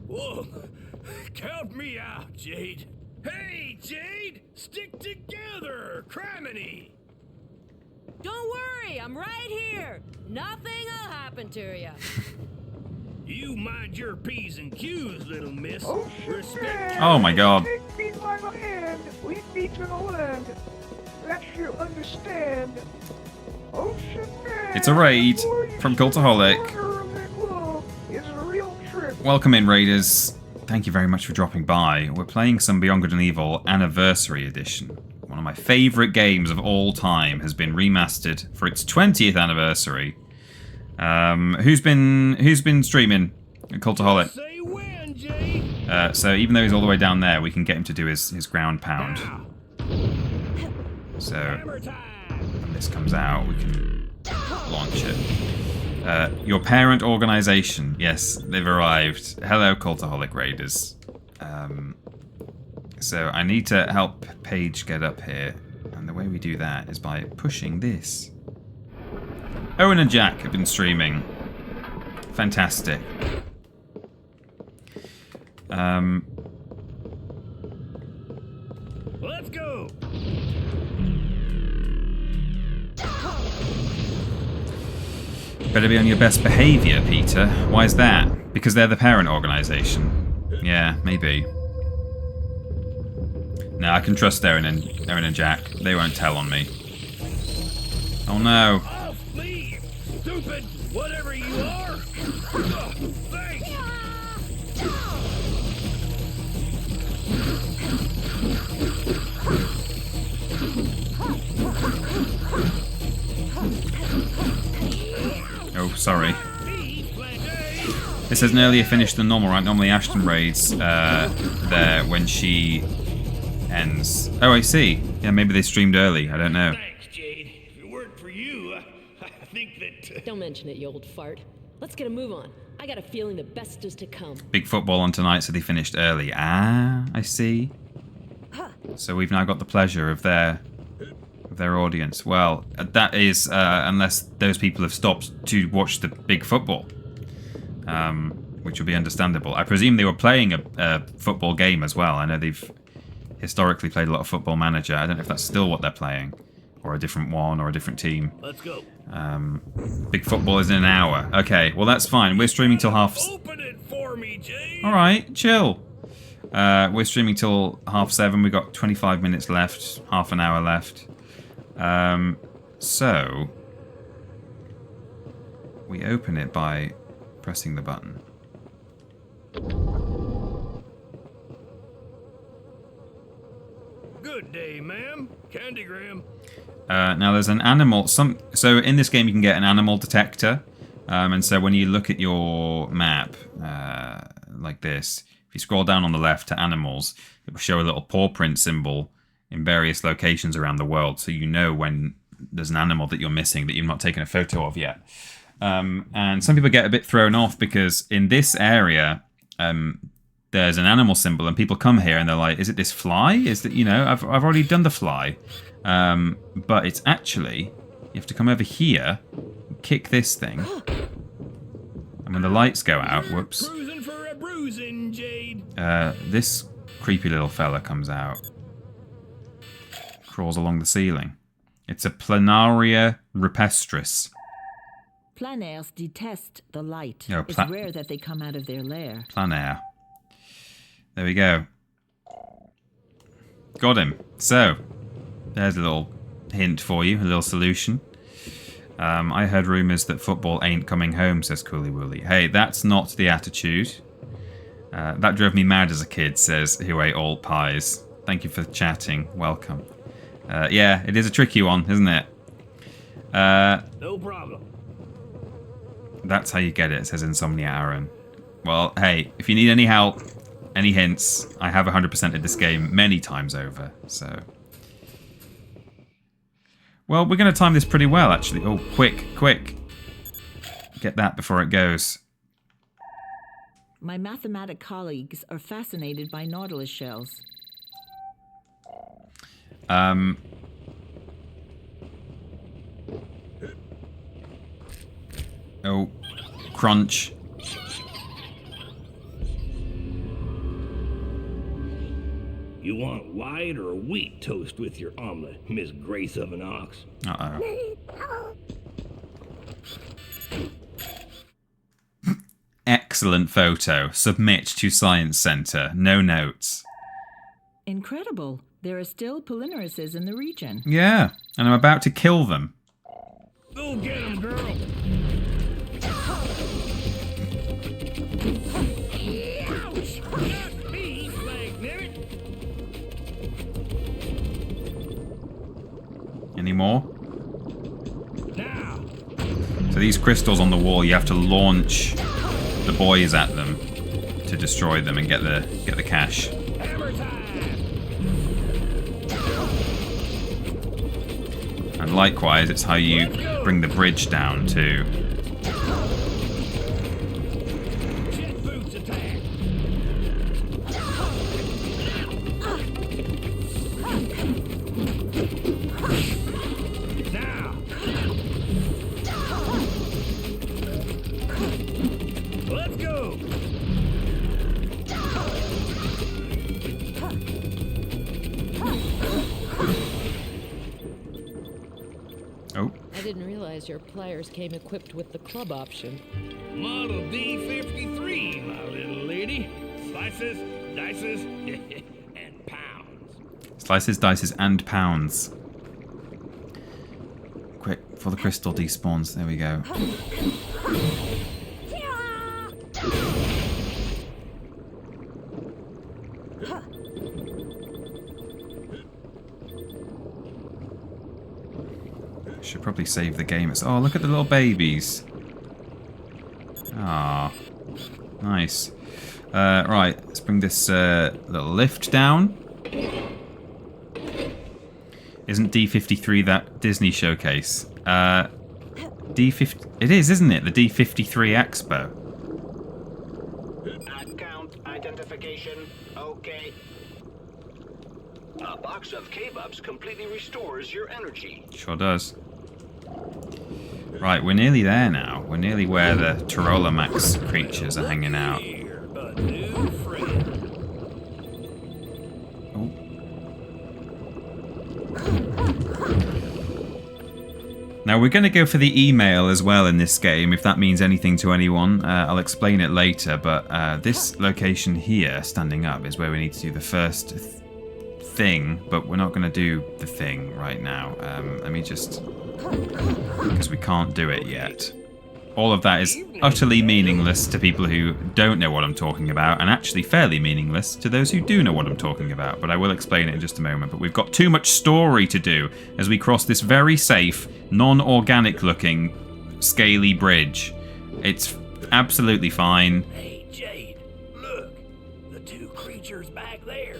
Whoa. Count me out, Jade. Hey, Jade! Stick together! Criminy! Don't worry, I'm right here. Nothing'll happen to you. You mind your P's and Q's, little miss. Respect. Oh my god. Take me by the hand, lead me to the land. That you understand. Ocean Man. It's a raid from Cultaholic. Is a real trip. Welcome in, raiders. Thank you very much for dropping by. We're playing some Beyond Good and Evil Anniversary Edition. One of my favourite games of all time has been remastered for its 20th anniversary. Who's been streaming? Cultaholic. Say when, Jade. So even though he's all the way down there, we can get him to do his ground pound. So when this comes out, we can launch it. Your parent organisation. Yes, they've arrived. Hello, Cultaholic Raiders. So I need to help Paige get up here. And the way we do that is by pushing this. Owen and Jack have been streaming. Fantastic. Let's go. Better be on your best behaviour, Peter. Why is that? Because they're the parent organisation. Yeah, maybe. No, I can trust Owen and Jack. They won't tell on me. Oh no. Off me, stupid, whatever you are. Thanks. Oh, sorry. This has an earlier finish than normal, right? Normally Ashton raids there when she ends. Oh, I see. Yeah, maybe they streamed early. I don't know. Thanks, Jade. If it weren't for you, I think that... Don't mention it, you old fart. Let's get a move on. I got a feeling the best is to come. Big football on tonight, so they finished early. Ah, I see. So we've now got the pleasure of their audience. Well, that is unless those people have stopped to watch the big football, which would be understandable. I presume they were playing a football game as well. I know they've historically played a lot of Football Manager. I don't know if that's still what they're playing, or a different one, or a different team. Let's go. Big football is in an hour. Okay, well that's fine. We're streaming till half. Open it for me, Jade. All right, chill. We're streaming till 7:30. We've got 25 minutes left, half an hour left. So we open it by pressing the button. Good day, ma'am. Candygram. Now there's an animal. So in this game you can get an animal detector, and so when you look at your map like this, if you scroll down on the left to animals, it will show a little paw print symbol in various locations around the world, so you know when there's an animal that you're missing that you've not taken a photo of yet. And some people get a bit thrown off because in this area there's an animal symbol, and people come here and they're like, is it this fly? Is that, I've already done the fly. But it's actually, you have to come over here, kick this thing, and when the lights go out, whoops. cruising, Jade. This creepy little fella comes out. Crawls along the ceiling. It's a planaria rupestris. Planaires detest the light. No, it's rare that they come out of their lair. Planaire. There we go. Got him. So, there's a little hint for you, a little solution. I heard rumours that football ain't coming home, says Cooley Wooly. Hey, that's not the attitude. That drove me mad as a kid, says Who Ate All Pies. Thank you for chatting. Welcome. Yeah, it is a tricky one, isn't it? No problem. That's how you get it, says Insomnia Aaron. Well, hey, if you need any help, any hints, I have 100%ed this game many times over, so... Well, we're going to time this pretty well, actually. Oh, quick. Get that before it goes. My mathematic colleagues are fascinated by nautilus shells. Oh, crunch. You want white or wheat toast with your omelet, Miss Grace of an Ox? Uh-oh. Excellent photo. Submit to Science Center. No notes. Incredible. There are still polymeruses in the region. Yeah, and I'm about to kill them. Go get him, girl. Ouch! Not me, flag Nibbit. Any more? Now. So these crystals on the wall, you have to launch the boys at them to destroy them and get the cash. And likewise, it's how you bring the bridge down too. Jet boots attack. Now. Let's go. Oh. I didn't realize your pliers came equipped with the club option. Model D53, my little lady. Slices, dices, and pounds. Slices, dices, and pounds. Quick, before the crystal despawns. There we go. Should probably save the game. Oh, look at the little babies. Ah, nice. Right, let's bring this little lift down. Isn't D53 that Disney showcase? D50. It is, isn't it? The D53 Expo. Ad count, identification, okay. A box of K-Bubs completely restores your energy. Sure does. Right, we're nearly there now. We're nearly where the Tyrolamax creatures are hanging out. A new friend. Oh. Now we're going to go for the email as well in this game, if that means anything to anyone. I'll explain it later, but this location here, standing up, is where we need to do the first thing, but we're not going to do the thing right now. Let me just... because we can't do it yet. All of that is utterly meaningless to people who don't know what I'm talking about, and actually fairly meaningless to those who do know what I'm talking about, but I will explain it in just a moment. But we've got too much story to do as we cross this very safe, non-organic looking, scaly bridge. It's absolutely fine. Hey, Jade, look. The two creatures back there.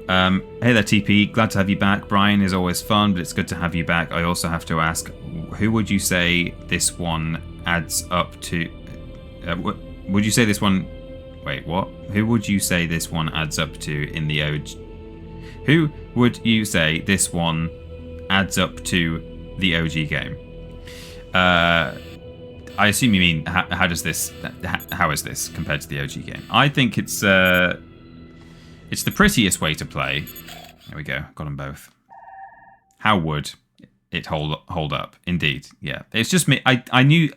Hey there, TP. Glad to have you back. Brian is always fun, but it's good to have you back. I also have to ask, who would you say this one adds up to? Would you say this one? Wait, what? Who would you say this one adds up to in the OG? Who would you say this one adds up to the OG game? I assume you mean how is this compared to the OG game? I think it's the prettiest way to play. There we go, got them both. How would it hold up? Indeed, yeah. It's just me. I knew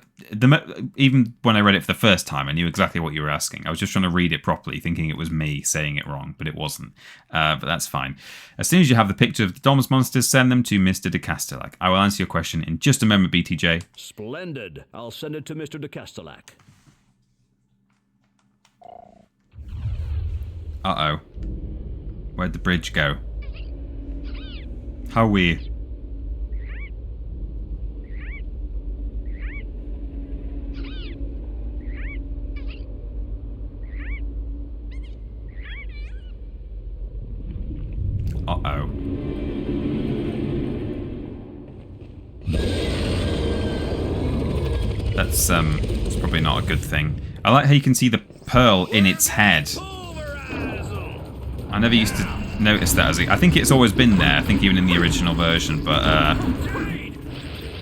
even when I read it for the first time, I knew exactly what you were asking. I was just trying to read it properly, thinking it was me saying it wrong, but it wasn't. But that's fine. As soon as you have the picture of the Doms monsters, send them to Mr. De Castellac. I will answer your question in just a moment, BTJ. Splendid. I'll send it to Mr. De Castellac. Uh-oh. Where'd the bridge go? How weird. Uh-oh. That's probably not a good thing. I like how you can see the pearl in its head. I never used to notice that I think it's always been there. I think even in the original version, but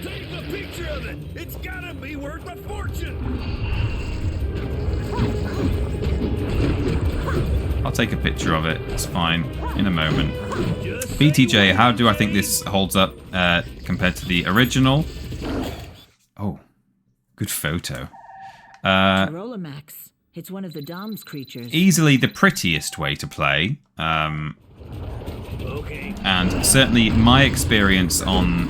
Take a picture of it. It's gotta be worth a fortune. I'll take a picture of it. It's fine. In a moment. BTJ, how do I think this holds up compared to the original? Oh, good photo. Rolamax. It's one of the Dom's creatures. Easily the prettiest way to play. Okay. And certainly my experience on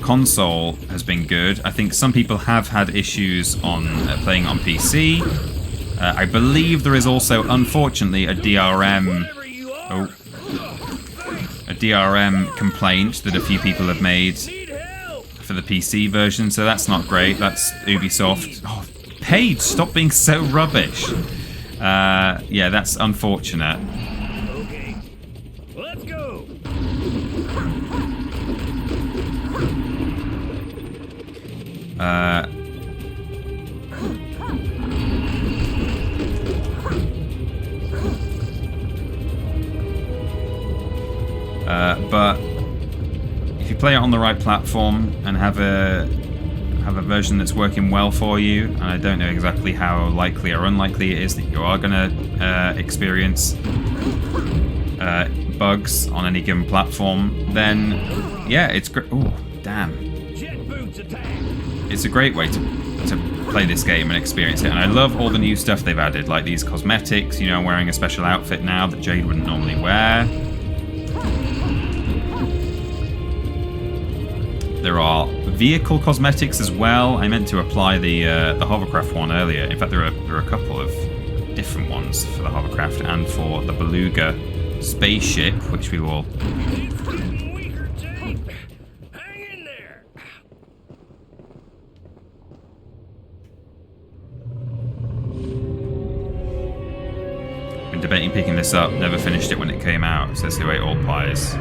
console has been good. I think some people have had issues on playing on PC. I believe there is also, unfortunately, a DRM complaint that a few people have made for the PC version, so that's not great. That's Ubisoft. Oh, Paige, stop being so rubbish. Yeah, that's unfortunate. Okay. Let's go. But if you play it on the right platform and have a version that's working well for you, and I don't know exactly how likely or unlikely it is that you are going to experience bugs on any given platform, then yeah, it's great. Oh, damn! It's a great way to play this game and experience it, and I love all the new stuff they've added, like these cosmetics. You know, I'm wearing a special outfit now that Jade wouldn't normally wear. There are vehicle cosmetics as well. I meant to apply the hovercraft one earlier. In fact, there are a couple of different ones for the hovercraft and for the beluga spaceship, which we will. Hang in there. Been debating picking this up. Never finished it when it came out. Says who ate old pies.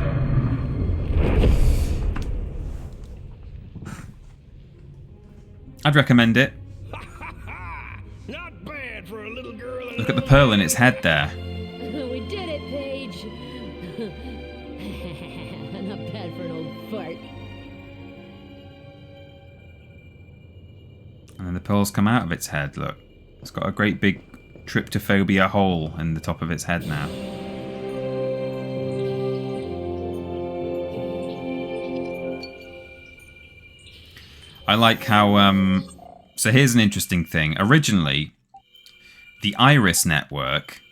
I'd recommend it. Not bad for a little girl. Look at the pearl in its head there. We did it, Paige. Not bad for an old fart. And then the pearls come out of its head, look. It's got a great big tryptophobia hole in the top of its head now. I like how, so here's an interesting thing. Originally, the Iris network,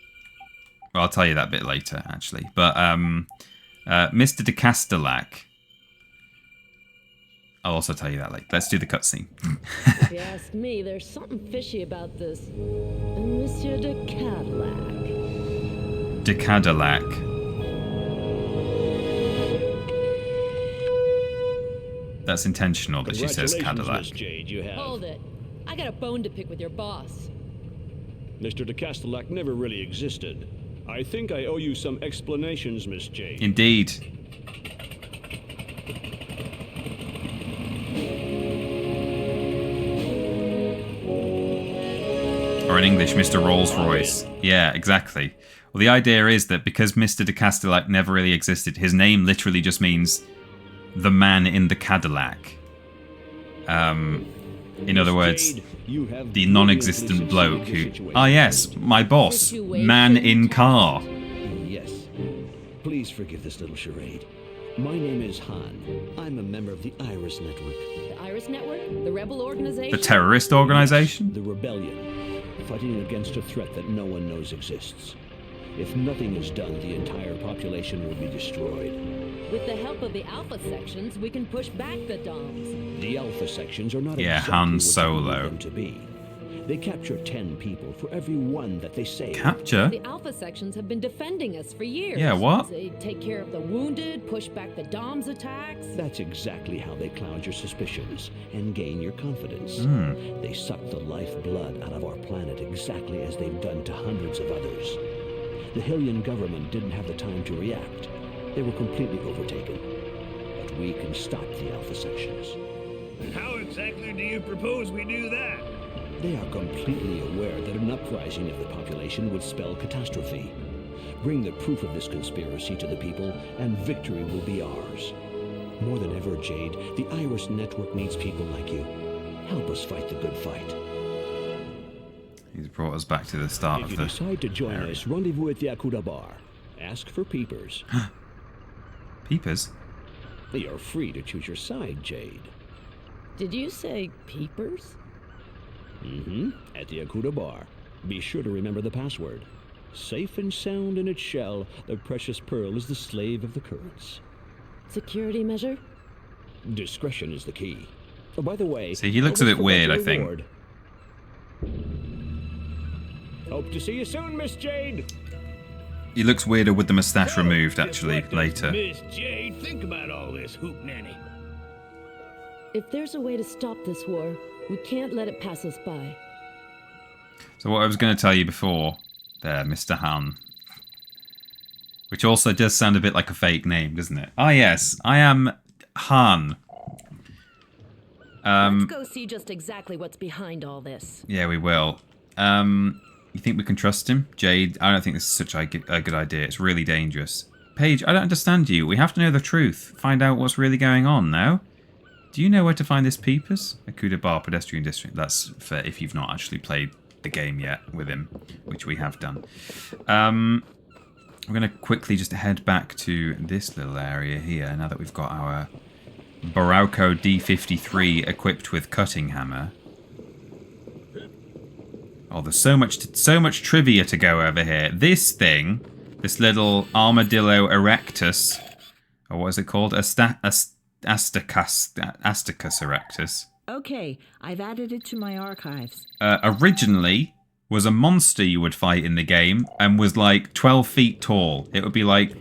well, I'll tell you that bit later, actually. But Mr. De Castellac, I'll also tell you that later. Let's do the cutscene. If you ask me, there's something fishy about this Monsieur de Cadillac. De Cadillac. That's intentional that she says Cadillac. Miss Jade, you have. Hold it. I got a bone to pick with your boss. Mr. De Castellac never really existed. I think I owe you some explanations, Miss Jade. Indeed. Or in English, Mr. Rolls-Royce. Yeah, exactly. Well, the idea is that because Mr. De Castellac never really existed, his name literally just means the man in the Cadillac. In other words, the non-existent bloke who... Ah, yes, my boss. Man in car. Yes. Please forgive this little charade. My name is Han. I'm a member of the Iris Network. The Iris Network? The rebel organization? The terrorist organization? The rebellion. Fighting against a threat that no one knows exists. If nothing is done, the entire population will be destroyed. With the help of the Alpha sections, we can push back the DOMs. The Alpha sections are not yeah, exactly Han what Solo. you need them to be. They capture 10 people for every one that they save. Capture? The Alpha sections have been defending us for years. Yeah, what? They take care of the wounded, push back the DOMs attacks. That's exactly how they cloud your suspicions and gain your confidence. They suck the lifeblood out of our planet exactly as they've done to hundreds of others. The Hylian government didn't have the time to react. They were completely overtaken. But we can stop the Alpha sections. And how exactly do you propose we do that? They are completely aware that an uprising of the population would spell catastrophe. Bring the proof of this conspiracy to the people, and victory will be ours. More than ever, Jade, the Iris Network needs people like you. Help us fight the good fight. He's brought us back to the start If of you the... decide to join us, rendezvous at the Akuda Bar. Ask for peepers. Peepers? You're free to choose your side, Jade. Did you say peepers? At the Akuda Bar. Be sure to remember the password. Safe and sound in its shell, the precious pearl is the slave of the currents. Security measure? Discretion is the key. Oh, by the way... See, he looks a bit weird, I think. Reward. Hope to see you soon, Miss Jade. He looks weirder with the moustache removed, actually, later. Miss Jade, think about all this, hoop nanny. If there's a way to stop this war, we can't let it pass us by. So what I was going to tell you before, there, Mr. Han, which also does sound a bit like a fake name, doesn't it? Ah, yes, I am Han. Let's go see just exactly what's behind all this. Yeah, we will. You think we can trust him? Jade, I don't think this is such a good idea. It's really dangerous. Paige, I don't understand you. We have to know the truth. Find out what's really going on now. Do you know where to find this Peepers? Akuda Bar Pedestrian District. That's for if you've not actually played the game yet with him, which we have done. We're going to quickly just head back to this little area here now that we've got our Barauco D53 equipped with cutting hammer. Oh, there's so much trivia to go over here. This thing, this little Armadillo erectus, or what is it called? Astacus erectus. Okay, I've added it to my archives. Originally was a monster you would fight in the game and was like 12 feet tall. It would be like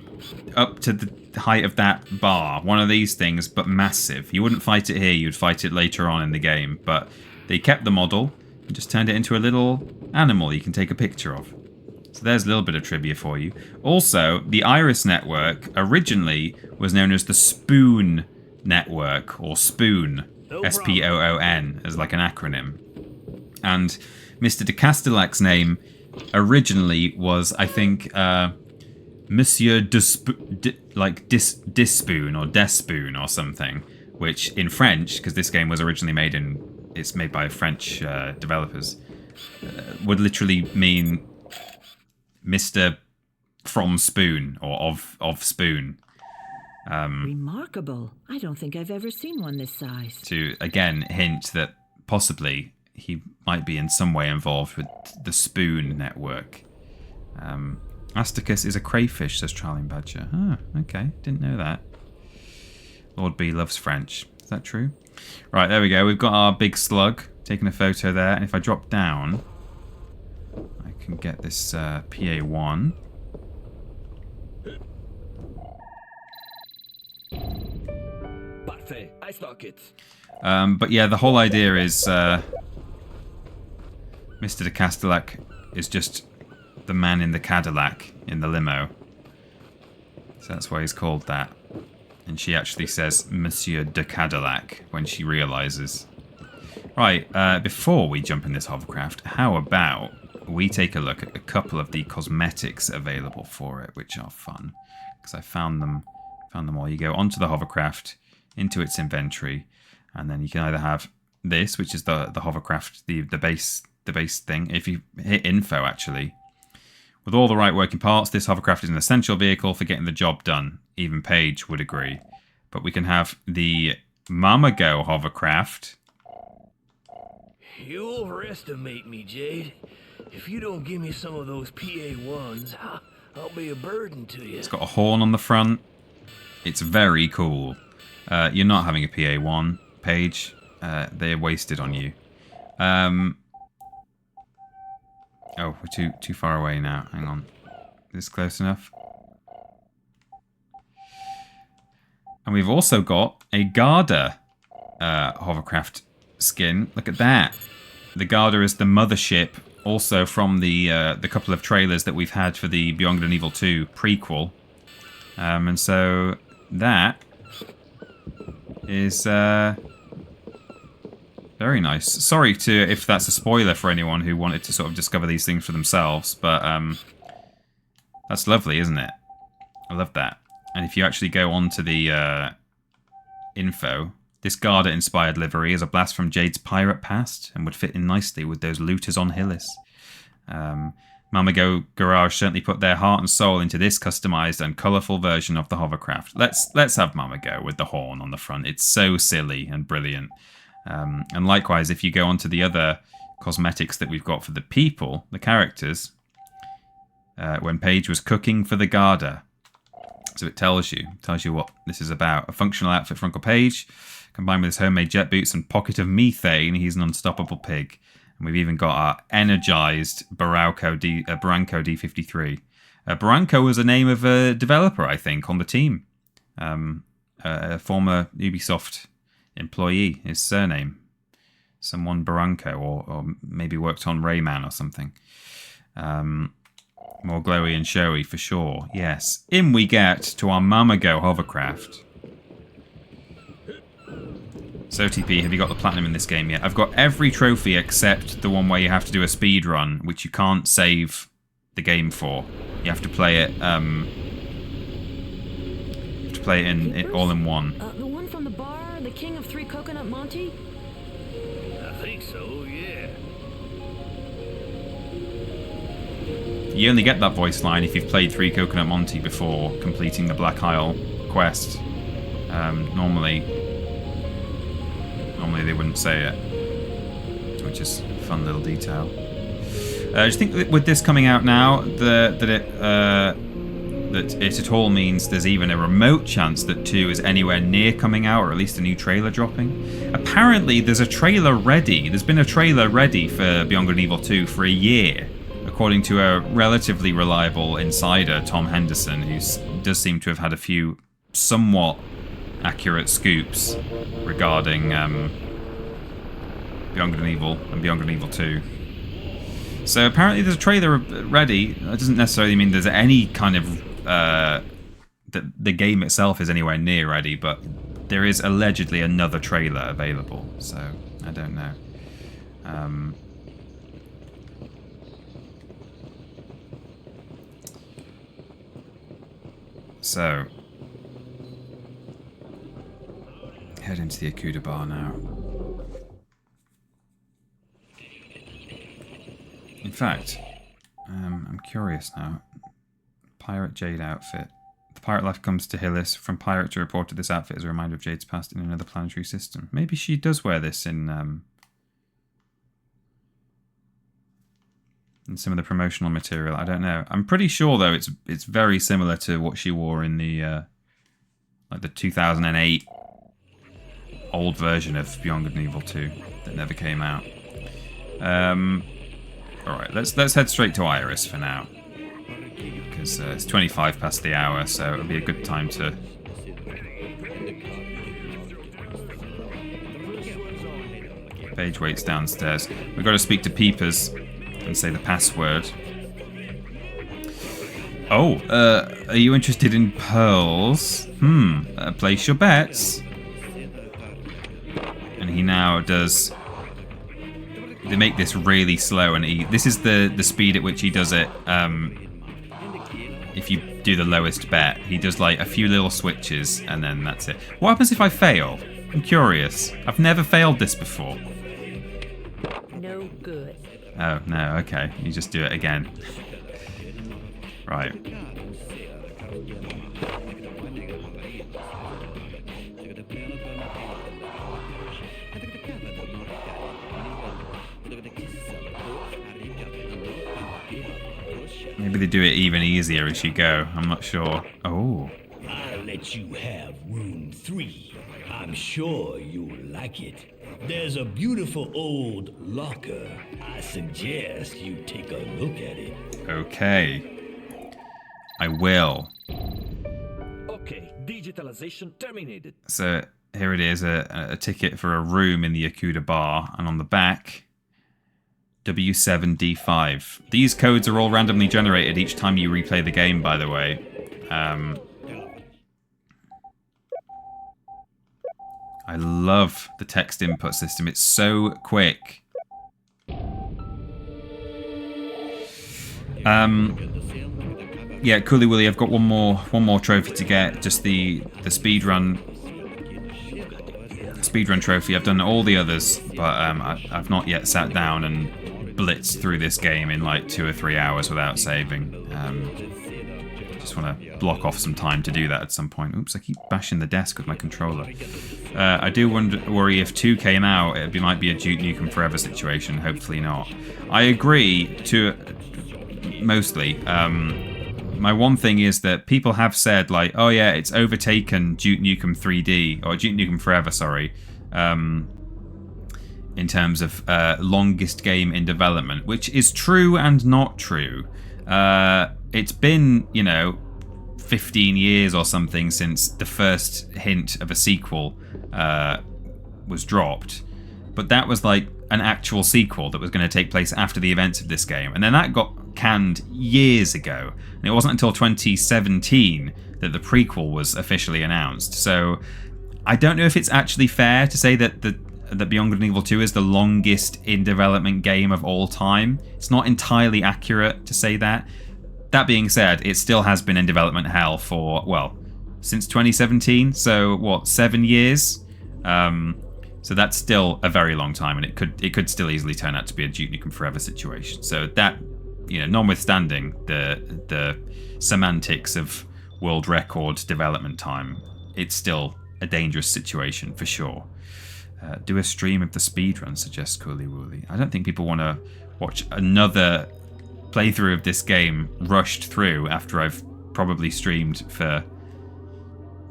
up to the height of that bar. One of these things, but massive. You wouldn't fight it here, you'd fight it later on in the game. But they kept the model and just turned it into a little animal you can take a picture of. So there's a little bit of trivia for you. Also, the Iris Network originally was known as the Spoon Network, or Spoon, S-P-O-O-N, as like an acronym. And Mr. de Castelac's name originally was, I think, Monsieur Dispoon or Despoon or something, which in French, because this game was originally it's made by French developers, would literally mean Mr. from Spoon, or of Spoon. Remarkable. I don't think I've ever seen one this size. To, again, hint that possibly he might be in some way involved with the Spoon Network. Astacus is a crayfish, says Charlie Badger. Ah, okay. Didn't know that. Lord B loves French. Is that true? Right, there we go. We've got our big slug. Taking a photo there. And if I drop down, I can get this PA1. Parfait. I stock it. But yeah, the whole idea is Mr. de Castelac is just the man in the Cadillac in the limo. So that's why he's called that. And she actually says Monsieur de Cadillac when she realises. Right, before we jump in this hovercraft, how about we take a look at a couple of the cosmetics available for it, which are fun. Because I found them all. You go onto the hovercraft, into its inventory, and then you can either have this, which is the hovercraft, the base thing. If you hit info, actually, with all the right working parts, this hovercraft is an essential vehicle for getting the job done. Even Paige would agree. But we can have the Mammago hovercraft. You overestimate me, Jade. If you don't give me some of those PA-1s, I'll be a burden to you. It's got a horn on the front. It's very cool. You're not having a PA-1, Paige. They're wasted on you. Oh, we're too far away now. Hang on. Is this close enough? And we've also got a Garda hovercraft skin. Look at that. The Garda is the mothership, also from the couple of trailers that we've had for the Beyond Good and Evil 2 prequel. And so that is very nice. Sorry if that's a spoiler for anyone who wanted to sort of discover these things for themselves, but that's lovely, isn't it? I love that. And if you actually go on to the info, this Garda-inspired livery is a blast from Jade's pirate past and would fit in nicely with those looters on Hillis. Mammago Garage certainly put their heart and soul into this customized and colourful version of the hovercraft. Let's have Mammago with the horn on the front. It's so silly and brilliant. And likewise, if you go on to the other cosmetics that we've got for the people, the characters, when Paige was cooking for the Garda. So it tells you what this is about. A functional outfit for Uncle Paige, combined with his homemade jet boots and pocket of methane, he's an unstoppable pig. And we've even got our energized Barranco D53. Barranco was the name of a developer, I think, on the team. A former Ubisoft employee, his surname. Someone Barranco, or maybe worked on Rayman or something. More glowy and showy for sure, yes. In we get to our Mammago hovercraft. So TP, have you got the platinum in this game yet? I've got every trophy except the one where you have to do a speed run, which you can't save the game for. You have to play it. In all in one. The one from the bar, the King of 3 Coconut Monty? I think so, yeah. You only get that voice line if you've played 3 Coconut Monty before completing the Black Isle quest. Normally they wouldn't say it, which is a fun little detail. I just think that with this coming out now, that it at all means there's even a remote chance that 2 is anywhere near coming out, or at least a new trailer dropping. Apparently, there's a trailer ready. There's been a trailer ready for Beyond Good and Evil 2 for a year, according to a relatively reliable insider, Tom Henderson, who does seem to have had a few somewhat accurate scoops regarding Beyond Good and Evil and Beyond Good and Evil 2. So apparently there's a trailer ready. That doesn't necessarily mean there's any kind of that the game itself is anywhere near ready, but there is allegedly another trailer available. So I don't know. So head into the Akuda bar now. In fact, I'm curious now. Pirate Jade outfit. The pirate life comes to Hillis. From pirate to reporter, this outfit is a reminder of Jade's past in another planetary system. Maybe she does wear this in some of the promotional material. I don't know. I'm pretty sure though it's very similar to what she wore in the like the 2008 old version of Beyond Good and Evil 2 that never came out. All right, let's head straight to Iris for now, because it's 25 past the hour, so it'll be a good time to. Paige waits downstairs. We've got to speak to Peepers and say the password. Oh, are you interested in pearls? Place your bets. And he now does. They make this really slow, and this is the speed at which he does it. If you do the lowest bet, he does like a few little switches, and then that's it. What happens if I fail? I'm curious. I've never failed this before. no good. Oh, no, okay. You just do it again. Right. Maybe they do it even easier as you go. I'm not sure. Oh. I'll let you have room 3. I'm sure you'll like it. There's a beautiful old locker. I suggest you take a look at it. Okay. I will. Okay, digitalization terminated. So here it is, a ticket for a room in the Yakuda bar, and on the back, W7D5. These codes are all randomly generated each time you replay the game, by the way. I love the text input system. It's so quick. Yeah, Cooley Willy, I've got one more trophy to get. Just the speedrun trophy. I've done all the others, but I've not yet sat down and blitzed through this game in like 2 or 3 hours without saving. Just want to block off some time to do that at some point. Oops, I keep bashing the desk with my controller. I do worry if 2 came out, it might be a Duke Nukem Forever situation. Hopefully not. I agree to mostly. My one thing is that people have said, like, oh yeah, it's overtaken Duke Nukem 3D, or Duke Nukem Forever, sorry, in terms of longest game in development, which is true and not true. It's been, 15 years or something since the first hint of a sequel was dropped. But that was like an actual sequel that was going to take place after the events of this game. And then that got canned years ago. And it wasn't until 2017 that the prequel was officially announced. So I don't know if it's actually fair to say that that Beyond Good and Evil 2 is the longest in development game of all time. It's not entirely accurate to say that. That being said, it still has been in development hell for, well, since 2017. So what, 7 years? So that's still a very long time, and it could still easily turn out to be a Duke Nukem Forever situation. So that, notwithstanding the semantics of world record development time, it's still a dangerous situation for sure. Do a stream of the speedrun, suggests Cooley Wooly. I don't think people want to watch another playthrough of this game rushed through after I've probably streamed for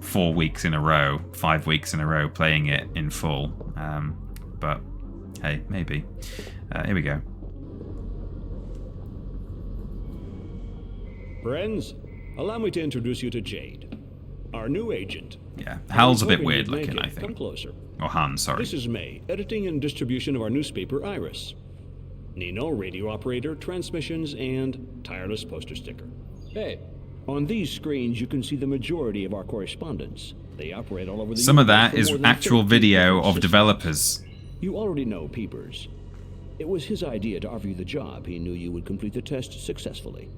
4 weeks in a row, 5 weeks in a row, playing it in full. But hey, maybe. Here we go. Friends, allow me to introduce you to Jade, our new agent. Yeah, Hal's a bit weird looking, I think. Come closer. Or Han, sorry. This is May, editing and distribution of our newspaper, Iris. Nino, radio operator, transmissions, and tireless poster sticker. Hey. On these screens, you can see the majority of our correspondence. They operate all over the Some of universe that for is more than actual 13 video of systems. developers. You already know Peepers. It was his idea to offer you the job. He knew you would complete the test successfully.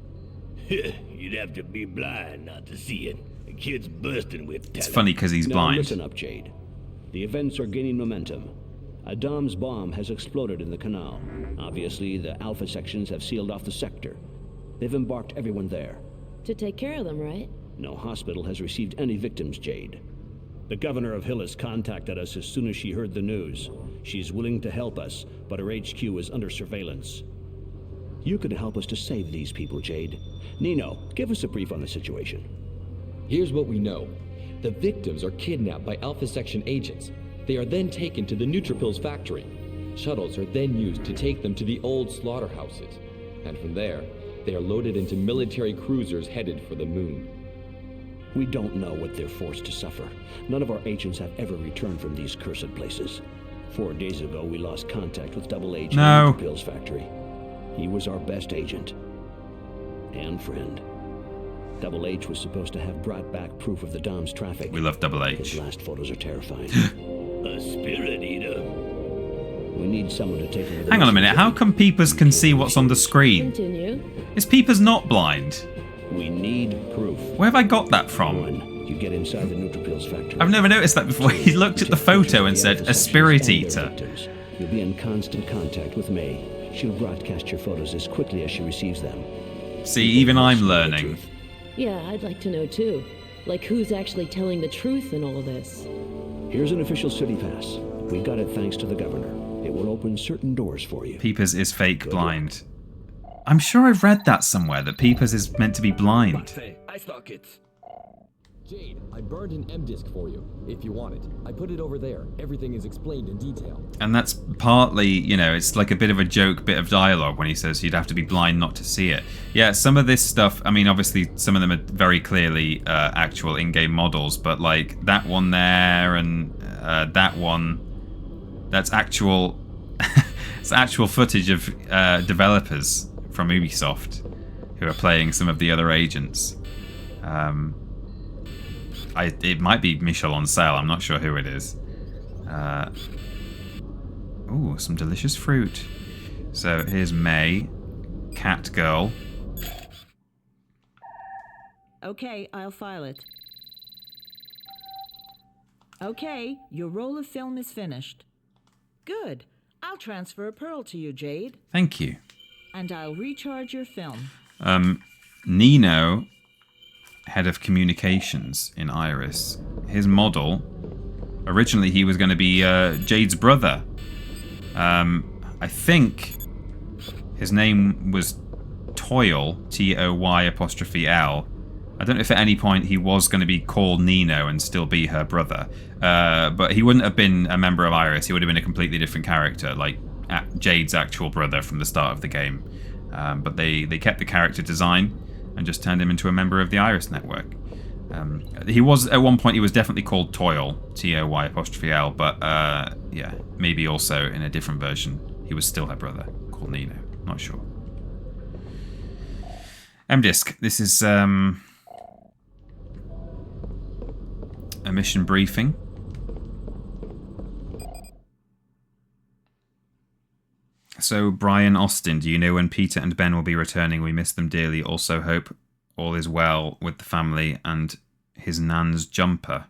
You'd have to be blind not to see it. The kid's bursting with talent. It's funny because he's Now, blind. listen up, Jade. The events are gaining momentum. A Dom's bomb has exploded in the canal. Obviously, the Alpha sections have sealed off the sector. They've embarked everyone there. To take care of them, right? No hospital has received any victims, Jade. The governor of Hillis contacted us as soon as she heard the news. She's willing to help us, but her HQ is under surveillance. You could help us to save these people, Jade. Nino, give us a brief on the situation. Here's what we know. The victims are kidnapped by Alpha Section agents. They are then taken to the Neutrophils factory. Shuttles are then used to take them to the old slaughterhouses. And from there, they are loaded into military cruisers headed for the moon. We don't know what they're forced to suffer. None of our agents have ever returned from these cursed places. 4 days ago, we lost contact with Double H in the Neutrophils factory. He was our best agent and friend. Double H was supposed to have brought back proof of the Dom's traffic. We love Double H. His last photos are terrifying. A spirit eater. We need someone to take over the Hang on a minute, how come Peepers can see what's on the screen? Continue. Is Peepers not blind? We need proof. Where have I got that from? You get inside the Neutrophils factory. I've never noticed that before. He looked at the photo and said, a spirit eater. You'll be in constant contact with May. She'll broadcast your photos as quickly as she receives them. See, even I'm learning. Yeah, I'd like to know too. Like who's actually telling the truth in all this? Here's an official city pass. We got it thanks to the governor. It will open certain doors for you. Peepers is fake blind. I'm sure I've read that somewhere, that Peepers is meant to be blind. I stuck it. Jade, I burned an M disk for you, if you want it. I put it over there. Everything is explained in detail. And that's partly, you know, it's like a bit of a joke, bit of dialogue when he says you'd have to be blind not to see it. Yeah, some of this stuff, I mean, obviously some of them are very clearly actual in-game models, but like that one there and that one, that's actual, it's actual footage of developers from Ubisoft who are playing some of the other agents. It might be Michel on sale, I'm not sure who it is. Ooh, some delicious fruit. So here's May, cat girl. Okay, I'll file it. Okay, your roll of film is finished. Good. I'll transfer a pearl to you, Jade. Thank you. And I'll recharge your film. Nino, head of communications in Iris. His model, originally he was going to be Jade's brother. I think his name was Toyle, Toy''L. I don't know if at any point he was going to be called Nino and still be her brother. But he wouldn't have been a member of Iris. He would have been a completely different character, like Jade's actual brother from the start of the game. But they kept the character design and just turned him into a member of the Iris network. He was, at one point, he was definitely called Toyle, Toy''L, but yeah, maybe also in a different version, he was still her brother, called Nino. Not sure. M-Disc, this is a mission briefing. So, Brian Austin, do you know when Peter and Ben will be returning? We miss them dearly. Also hope all is well with the family and his nan's jumper.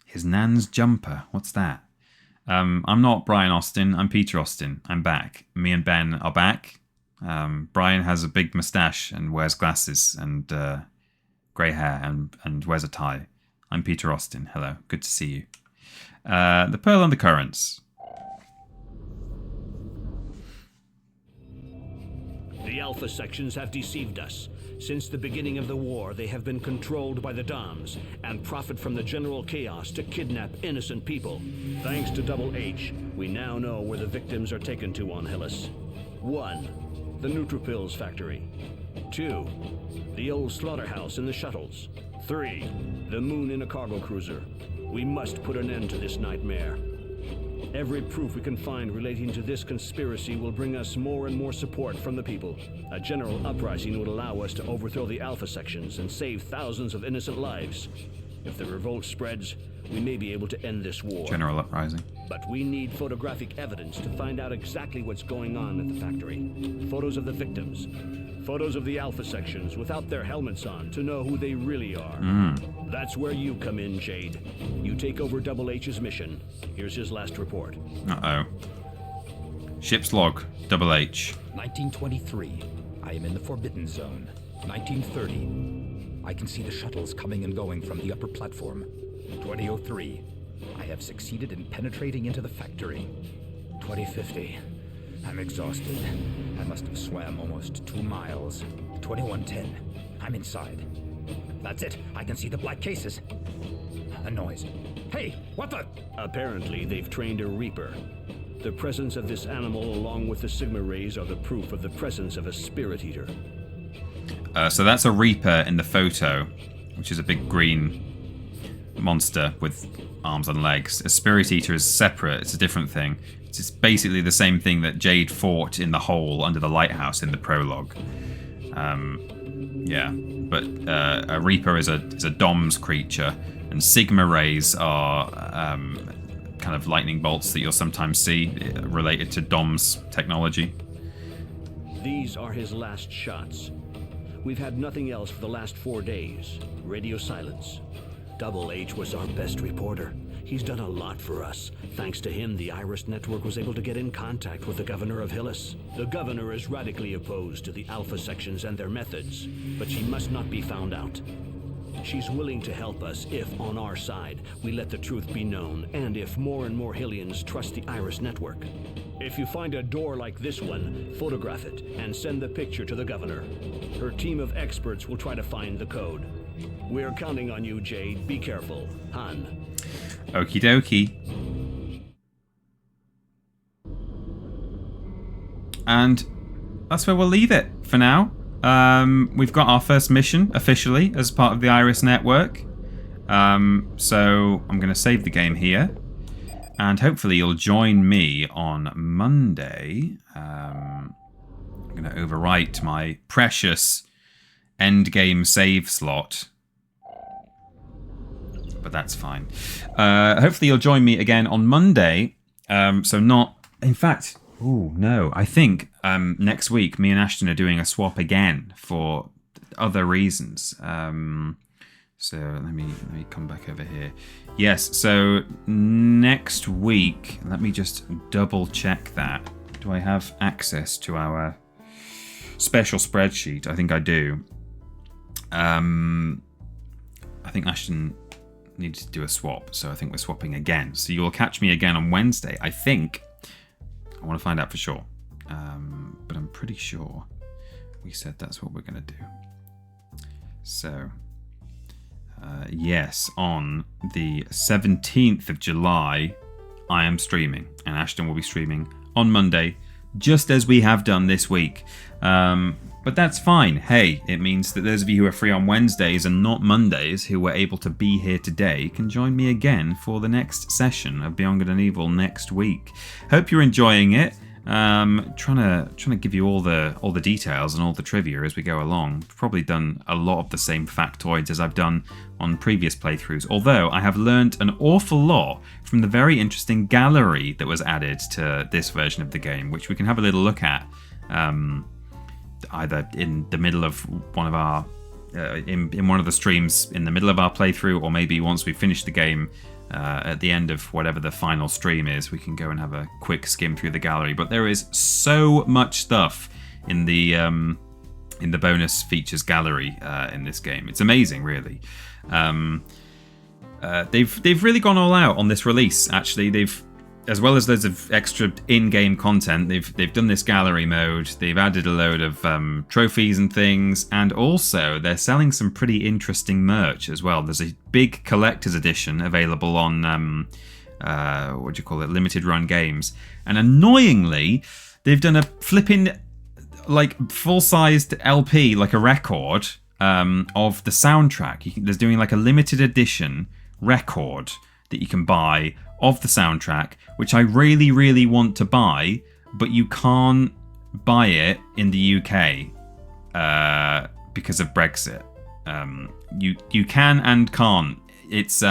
His nan's jumper? What's that? I'm not Brian Austin. I'm Peter Austin. I'm back. Me and Ben are back. Brian has a big moustache and wears glasses and grey hair and wears a tie. I'm Peter Austin. Hello. Good to see you. The Pearl and the Currents. The Alpha sections have deceived us. Since the beginning of the war, they have been controlled by the DOMs and profit from the general chaos to kidnap innocent people. Thanks to Double H, we now know where the victims are taken to on Hillis. 1. The Neutrophils factory. 2. The old slaughterhouse in the shuttles. 3. The moon in a cargo cruiser. We must put an end to this nightmare. Every proof we can find relating to this conspiracy will bring us more and more support from the people. A general uprising would allow us to overthrow the Alpha sections and save thousands of innocent lives. If the revolt spreads, we may be able to end this war. General uprising. But we need photographic evidence to find out exactly what's going on at the factory. Photos of the victims. Photos of the Alpha sections without their helmets on to know who they really are. That's where you come in, Jade. You take over Double H's mission. Here's his last report. Uh-oh. Ship's log, Double H. 1923. I am in the Forbidden Zone. 1930. I can see the shuttles coming and going from the upper platform. 2003. I have succeeded in penetrating into the factory. 2050. I'm exhausted. I must have swam almost 2 miles. 2110. I'm inside. That's it. I can see the black cases. A noise. Hey, what the? Apparently, they've trained a Reaper. The presence of this animal along with the Sigma rays are the proof of the presence of a Spirit Eater. So that's a Reaper in the photo, which is a big green monster with arms and legs. A Spirit Eater is separate. It's a different thing. It's basically the same thing that Jade fought in the hole under the lighthouse in the prologue. Yeah, but a Reaper is a DOMS creature, and Sigma rays are kind of lightning bolts that you'll sometimes see related to DOMS technology. These are his last shots. We've had nothing else for the last 4 days. Radio silence. Double H was our best reporter. He's done a lot for us. Thanks to him, the Iris Network was able to get in contact with the governor of Hillis. The governor is radically opposed to the Alpha sections and their methods, but she must not be found out. She's willing to help us if, on our side, we let the truth be known, and if more and more Hillians trust the Iris Network. If you find a door like this one, photograph it and send the picture to the governor. Her team of experts will try to find the code. We're counting on you, Jade. Be careful. Han. Okie dokie. And that's where we'll leave it for now. We've got our first mission officially as part of the Iris Network. So I'm going to save the game here. And hopefully you'll join me on Monday. I'm going to overwrite my precious endgame save slot. But that's fine. Hopefully you'll join me again on Monday. So not... In fact... Ooh, no. I think next week me and Ashton are doing a swap again for other reasons. So let me come back over here. Yes, so next week, let me just double check that. Do I have access to our special spreadsheet? I think I do. I think Ashton needed to do a swap, so I think we're swapping again. So you'll catch me again on Wednesday, I think. I want to find out for sure. But I'm pretty sure we said that's what we're going to do. So, yes, on the 17th of July, I am streaming. And Ashton will be streaming on Monday, just as we have done this week. But that's fine. Hey, it means that those of you who are free on Wednesdays and not Mondays, who were able to be here today, can join me again for the next session of Beyond Good and Evil next week. Hope you're enjoying it. Trying to give you all the details and all the trivia as we go along. I've probably done a lot of the same factoids as I've done on previous playthroughs, although I have learnt an awful lot from the very interesting gallery that was added to this version of the game, which we can have a little look at. Either in the middle of one of our in one of the streams in the middle of our playthrough, or maybe once we finish the game at the end of whatever the final stream is, we can go and have a quick skim through the gallery. But there is so much stuff in the bonus features gallery in this game. It's amazing, really. They've really gone all out on this release. Actually, they've, as well as loads of extra in-game content, they've done this gallery mode. They've added a load of trophies and things, and also they're selling some pretty interesting merch as well. There's a big collector's edition available on limited run games, and annoyingly, they've done a flipping full-sized LP, like a record of the soundtrack. There's doing like a limited edition record that you can buy of the soundtrack, which I really, really want to buy, but you can't buy it in the UK because of Brexit. You can and can't. It's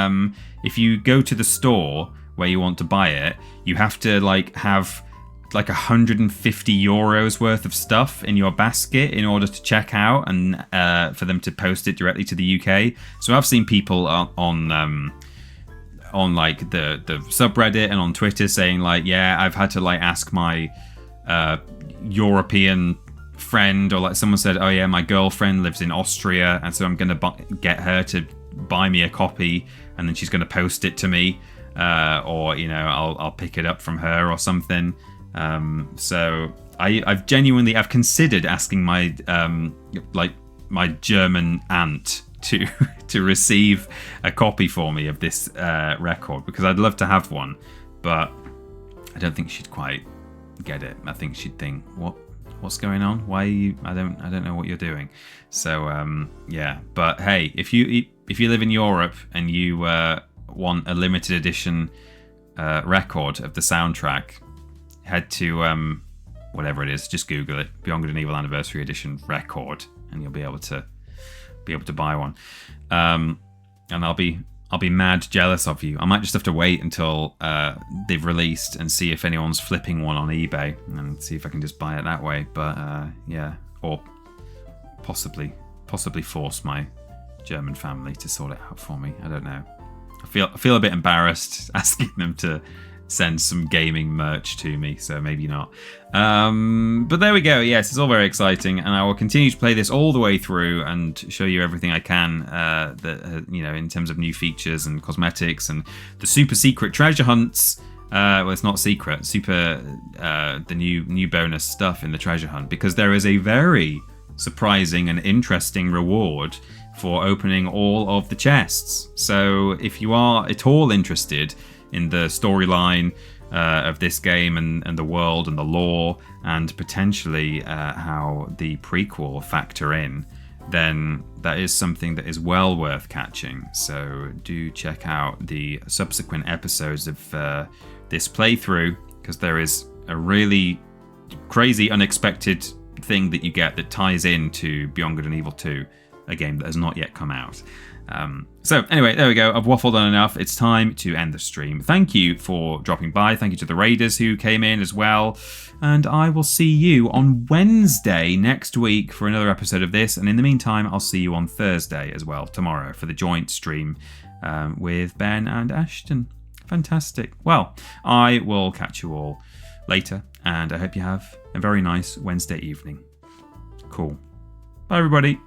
if you go to the store where you want to buy it, you have to have 150 euros worth of stuff in your basket in order to check out and for them to post it directly to the UK. So I've seen people on the subreddit and on Twitter saying I've had to ask my European friend, or someone said, oh yeah, my girlfriend lives in Austria, and so I'm gonna get her to buy me a copy, and then she's gonna post it to me, or I'll pick it up from her or something. So I've considered asking my my German aunt to receive a copy for me of this record, because I'd love to have one, but I don't think she'd quite get it. I think she'd think, what's going on? Why are you? I don't know what you're doing. So yeah, but hey, if you live in Europe and you want a limited edition record of the soundtrack, head to whatever it is, just Google it, Beyond Good and Evil Anniversary Edition record, and you'll be able to buy one. And I'll be mad jealous of you. I might just have to wait until they've released and see if anyone's flipping one on eBay and see if I can just buy it that way. But yeah, or possibly force my German family to sort it out for me. I don't know. I feel a bit embarrassed asking them to send some gaming merch to me, so maybe not. But there we go. Yes, it's all very exciting, and I will continue to play this all the way through and show you everything I can that in terms of new features and cosmetics and the super secret treasure hunts. Well, it's not secret. The new bonus stuff in the treasure hunt, because there is a very surprising and interesting reward for opening all of the chests. So if you are at all interested in the storyline of this game and the world and the lore, and potentially how the prequel factor in, then that is something that is well worth catching. So do check out the subsequent episodes of this playthrough, because there is a really crazy, unexpected thing that you get that ties into Beyond Good and Evil 2, a game that has not yet come out. So anyway, there we go. I've waffled on enough. It's time to end the stream. Thank you for dropping by. Thank you to the Raiders who came in as well. And I will see you on Wednesday next week for another episode of this. And in the meantime, I'll see you on Thursday as well, tomorrow, for the joint stream with Ben and Ashton. Fantastic. Well, I will catch you all later, and I hope you have a very nice Wednesday evening. Cool. Bye, everybody.